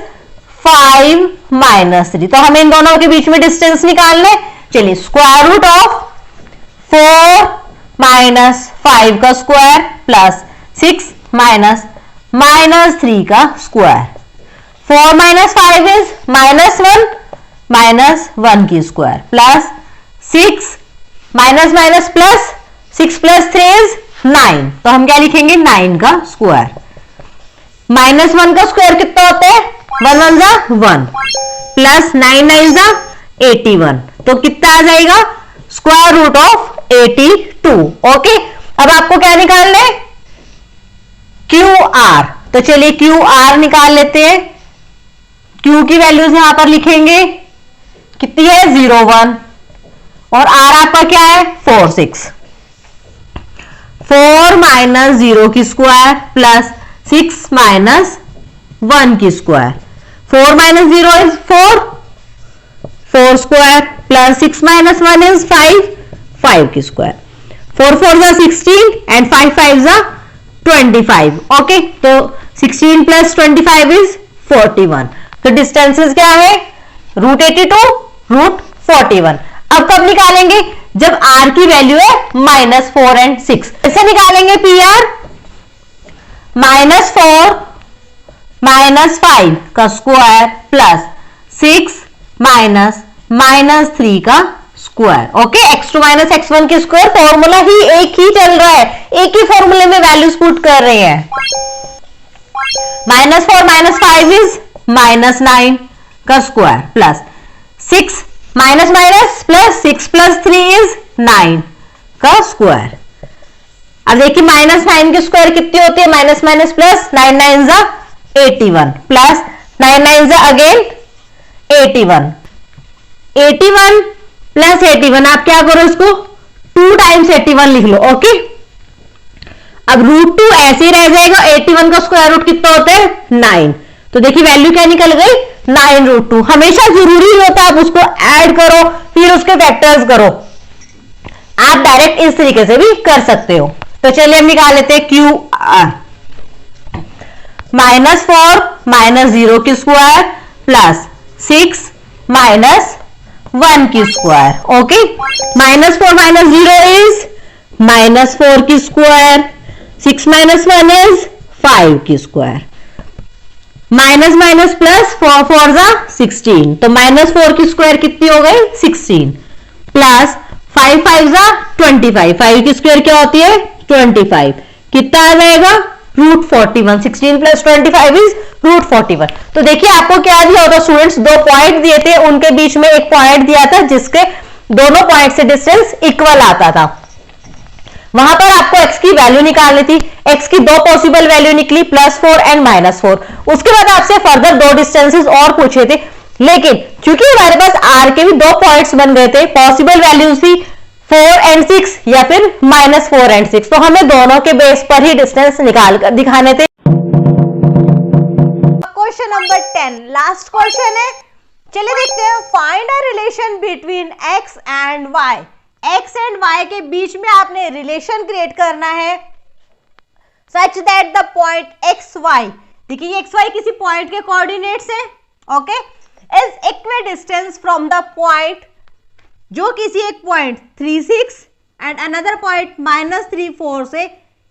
5 -3। तो हमें इन दोनों के बीच में डिस्टेंस निकालना है। चलिए स्क्वायर रूट ऑफ 4 -5 का स्क्वायर प्लस 6 -3 का स्क्वायर। 4 -5 इज -1 -1 की square plus 6 minus plus 6 + 3 is 9। तो हम क्या लिखेंगे, 9 का स्क्वायर। -1 का स्क्वायर कितना होता है, 1 1 जा 1 प्लस 9 9 जा 81। तो कितना आ जाएगा, स्क्वायर रूट ऑफ 82। ओके, अब आपको क्या निकालना है, QR। तो चलिए QR निकाल लेते हैं। Q की वैल्यूज यहां पर लिखेंगे, कितनी है 0 1 और R आपका क्या है 4 6। 4 - 0 की स्क्वायर प्लस 6 - 1 की square. 4 - 0 is 4, 4 square plus 6 - 1 is 5, 5 की स्क्वायर। 4 4 जा 16 एंड 5 5 जा 25। ओके, तो 16 + 25 इज 41। तो डिस्टेंसेस क्या है, √82 √41। अब कब निकालेंगे, जब R की वैल्यू है -4 एंड 6। कैसे निकालेंगे PR, -4 -5 का स्क्वायर प्लस 6 -3 का स्क्वायर। ओके, x2 - x1 के स्क्वायर, फॉर्मूला ही एक ही चल रहा है, एक ही फॉर्मूले में वैल्यूज पुट कर रहे हैं। -4 -5 इज -9 का स्क्वायर प्लस 6 प्लस 6 + 3 इज 9 का स्क्वायर। अब देखिए -9 की स्क्वायर कितनी होती है, माइनस प्लस 9 9 जा 81 प्लस 9 9 जा अगेन 81। 81 प्लस 81, आप क्या करो, इसको 2 टाइम्स 81 लिख लो। ओके, अब √2 ऐसे ही रह जाएगा। 81 का स्क्वायर रूट कितना होता है 9। तो देखिए वैल्यू क्या निकल गई, 9√2। हमेशा जरूरी होता है आप उसको ऐड करो फिर उसके फैक्टर्स करो, आप डायरेक्ट इस तरीके से भी कर सकते हो। तो चलिए हम निकाल लेते हैं QR। -4 - 0 की स्क्वायर प्लस 6 -1 की स्क्वायर। ओके, -4 - 0 इज -4 की स्क्वायर, 6 - 1 इज 5 की स्क्वायर, माइनस प्लस 4 4 जा 16। तो -4 की स्क्वायर कितनी हो गई 16 प्लस 5 5 जा 25। 5 की स्क्वायर क्या होती है 25, कितना आ जाएगा √41। 16 + 25 इज √41। तो देखिए आपको क्या दिया होता स्टूडेंट्स, दो पॉइंट दिए थे, उनके बीच में एक पॉइंट दिया था जिसके दोनों पॉइंट से डिस्टेंस इक्वल आता था। वहां पर आपको x की वैल्यू निकालनी थी। x की दो पॉसिबल वैल्यू निकली, +4 एंड -4। उसके बाद आपसे फर्दर दो डिस्टेंसेस और पूछे थे, लेकिन क्योंकि हमारे पास r के भी दो पॉइंट्स बन गए थे, पॉसिबल वैल्यूज थी 4 एंड 6 या फिर -4 एंड 6, तो हमें दोनों के बेस पर ही डिस्टेंस निकाल कर दिखाने थे। क्वेश्चन नंबर 10 लास्ट क्वेश्चन है, चलिए देखते हैं। Find a relation between x and y। x and y के बीच में आपने रिलेशन क्रिएट करना है such that the point x y, देखिए एक्स वाई किसी पॉइंट के कोऑर्डिनेट्स हैं, okay, is equal distance from the point, जो किसी एक पॉइंट 3 6 एंड अनदर पॉइंट -3 4 से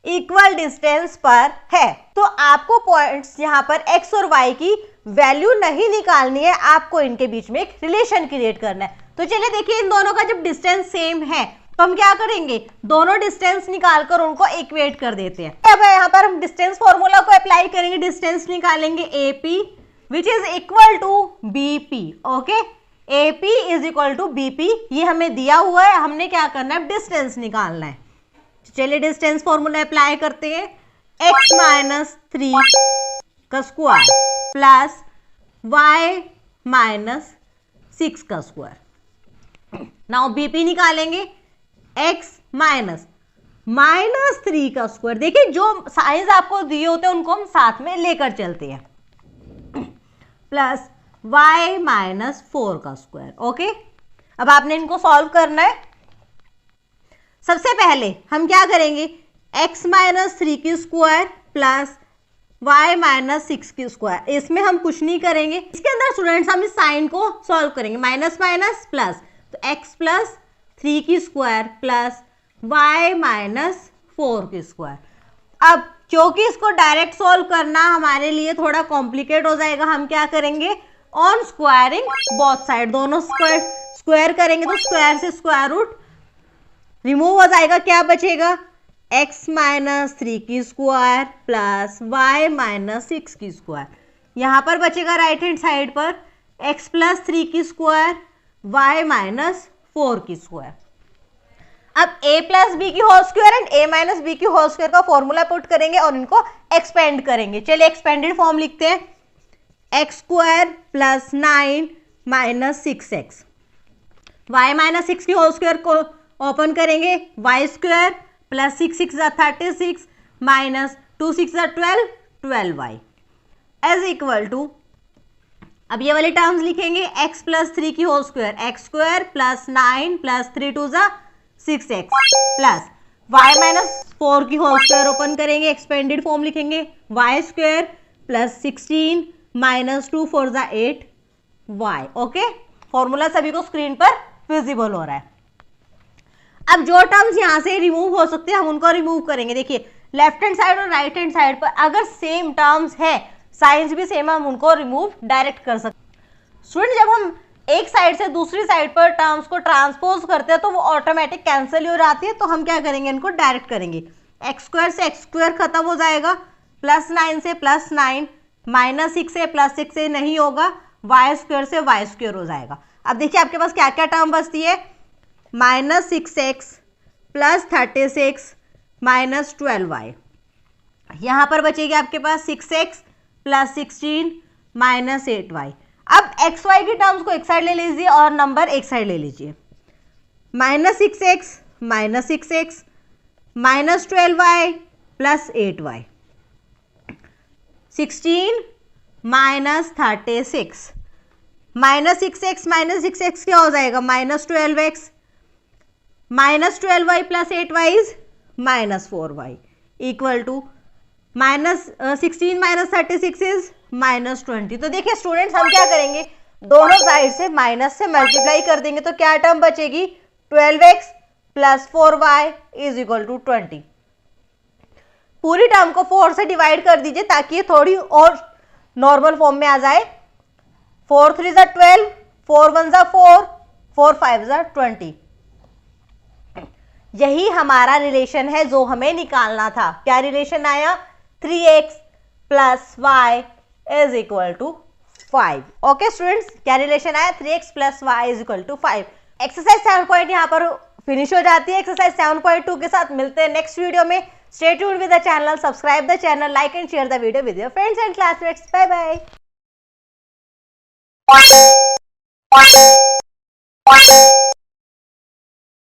इक्वल डिस्टेंस पर है। तो आपको पॉइंट्स यहाँ पर x और y की वैल्यू नहीं निकालनी है, आपको इनके बीच में एक रिलेशन क्रिएट करना है। तो चलिए देखिए, इन दोनों का जब डिस्टेंस सेम है तो हम क्या करेंगे, दोनों डिस्टेंस निकालकर उनको इक्वेट कर देते हैं। अब यहाँ पर हम डिस्टेंस फॉर्मूला को अप्लाई करेंगे, डिस्टेंस निकालेंगे AP which is equal to BP। Okay, AP is equal to BP, ये हमें दिया हुआ है, हमने क्या करना है, डिस्टेंस निकालना है। चलिए डिस्टेंस फॉर्मूला अप्लाई करते हैं, x माइनस 3 का स्क्वायर प्लस y माइनस 6 का स्क्वायर। नाउ BP निकालेंगे, x माइनस -3 का स्क्वायर। देखिए जो साइंस आपको दिए होते हैं उनको हम साथ में लेकर चलते हैं, प्लस y माइनस 4 का स्क्वायर। ओके, अब आपने इनको सॉल्व करना है। सबसे पहले हम क्या करेंगे, x माइनस 3 की स्क्वायर प्लस y माइनस 6 की स्क्वायर, इसमें हम कुछ नहीं करेंगे। इसके अंदर स्टूडेंट्स हम इस साइन को सॉल्व करेंगे, माइनस माइनस प्लस, तो x प्लस 3 की स्क्वायर प्लस y माइनस 4 की स्क्वायर। अब क्योंकि इसको डायरेक्ट सॉल्व करना हमारे लिए थोड़ा कॉम्प्लिकेट हो जाएगा, हम क्या करेंगे, ऑन स्क्वायरिंग बोथ साइड, दोनों स्क्वायर करेंगे तो स्क्वायर से स्क्वायर रूट रिमूव हो जाएगा, क्या बचेगा, x माइनस 3 की स्क्वायर प्लस y माइनस 6 की स्क्वायर। यहां पर बचेगा राइट हैंड साइड पर x प्लस 3 की स्क्वायर y माइनस 4 की स्क्वायर। अब a प्लस बी की whole square and a minus b की होल स्क्वायर का फॉर्मूला पुट करेंगे और इनको एक्सपेंड करेंगे। चलिए एक्सपेंडेड फॉर्म लिखते हैं, x square plus 9 minus 6x, y minus 6 की होल स्क्वायर को ओपन करेंगे, y square plus 6 6 36 minus 2 6 12 12y as equal to, अब ये वाले टर्म्स लिखेंगे, x प्लस 3 की whole square, x square plus 9 plus 3 2 6x plus y minus 4 की whole square open करेंगे, एक्सपेंडेड फॉर्म लिखेंगे, y square plus 16 minus 2 4 8 y। Okay, formula सभी को स्क्रीन पर विजिबल हो रहा है। अब जो टर्म्स यहां से रिमूव हो सकते हैं हम उनको रिमूव करेंगे। देखिए लेफ्ट हैंड साइड और राइट हैंड साइड पर अगर सेम टर्म्स है, साइंस भी सेम, हम उनको रिमूव डायरेक्ट कर सकते हैं। स्टूडेंट जब हम एक साइड से दूसरी साइड पर टर्म्स को ट्रांसपोज करते हैं तो वो ऑटोमेटिक कैंसिल हो जाती है, तो हम क्या करेंगे, इनको डायरेक्ट करेंगे। एक्स स्क्वायर से एक्स स्क्वायर खत्म हो जाएगा, प्लस 9 से प्लस 9, माइनस 6 से प्लस 6 से नहीं होगा, वाई स्क्वायर से वाई स्क्वायर हो जाएगा। अब देखिए आपके पास क्या क्या टर्म बचती है, minus 6x plus 36 minus 12y, यहाँ पर बचेगी आपके पास 6x प्लस 16 माइनस 8y। अब एक्स वाई की टर्म्स को एक साइड ले लीजिए और नंबर एक साइड ले लीजिए, minus 6x minus 6x minus 12y plus 8y, 16 minus 36, minus 6x क्या हो जाएगा, minus 12x minus 12y plus 8y is minus 4y equal to minus 16 minus 36 is minus 20। तो देखिए स्टूडेंट्स हम क्या करेंगे, दोनों साइड से माइनस से मल्टीप्लाई कर देंगे तो क्या टर्म बचेगी, 12x plus 4y is equal to 20। पूरी टर्म को 4 से डिवाइड कर दीजिए ताकि ये थोड़ी और नॉर्मल फॉर्म में आ जाए। 4 3 ज़ा 12, 4 1 ज़ा 4, 4 5 ज़ा 20। यही हमारा रिलेशन है जो हमें निकालना था। क्या रिलेशन आया, 3x plus y is equal to 5। Okay students, क्या रिलेशन आया, 3x plus y is equal to 5। Exercise 7 point यहाँ पर फिनिश हो जाती है। एक्सरसाइज 7.2 के साथ मिलते हैं नेक्स्ट वीडियो में। Stay tuned with the channel, subscribe the channel, like and share the video with your friends and classmates. Bye bye.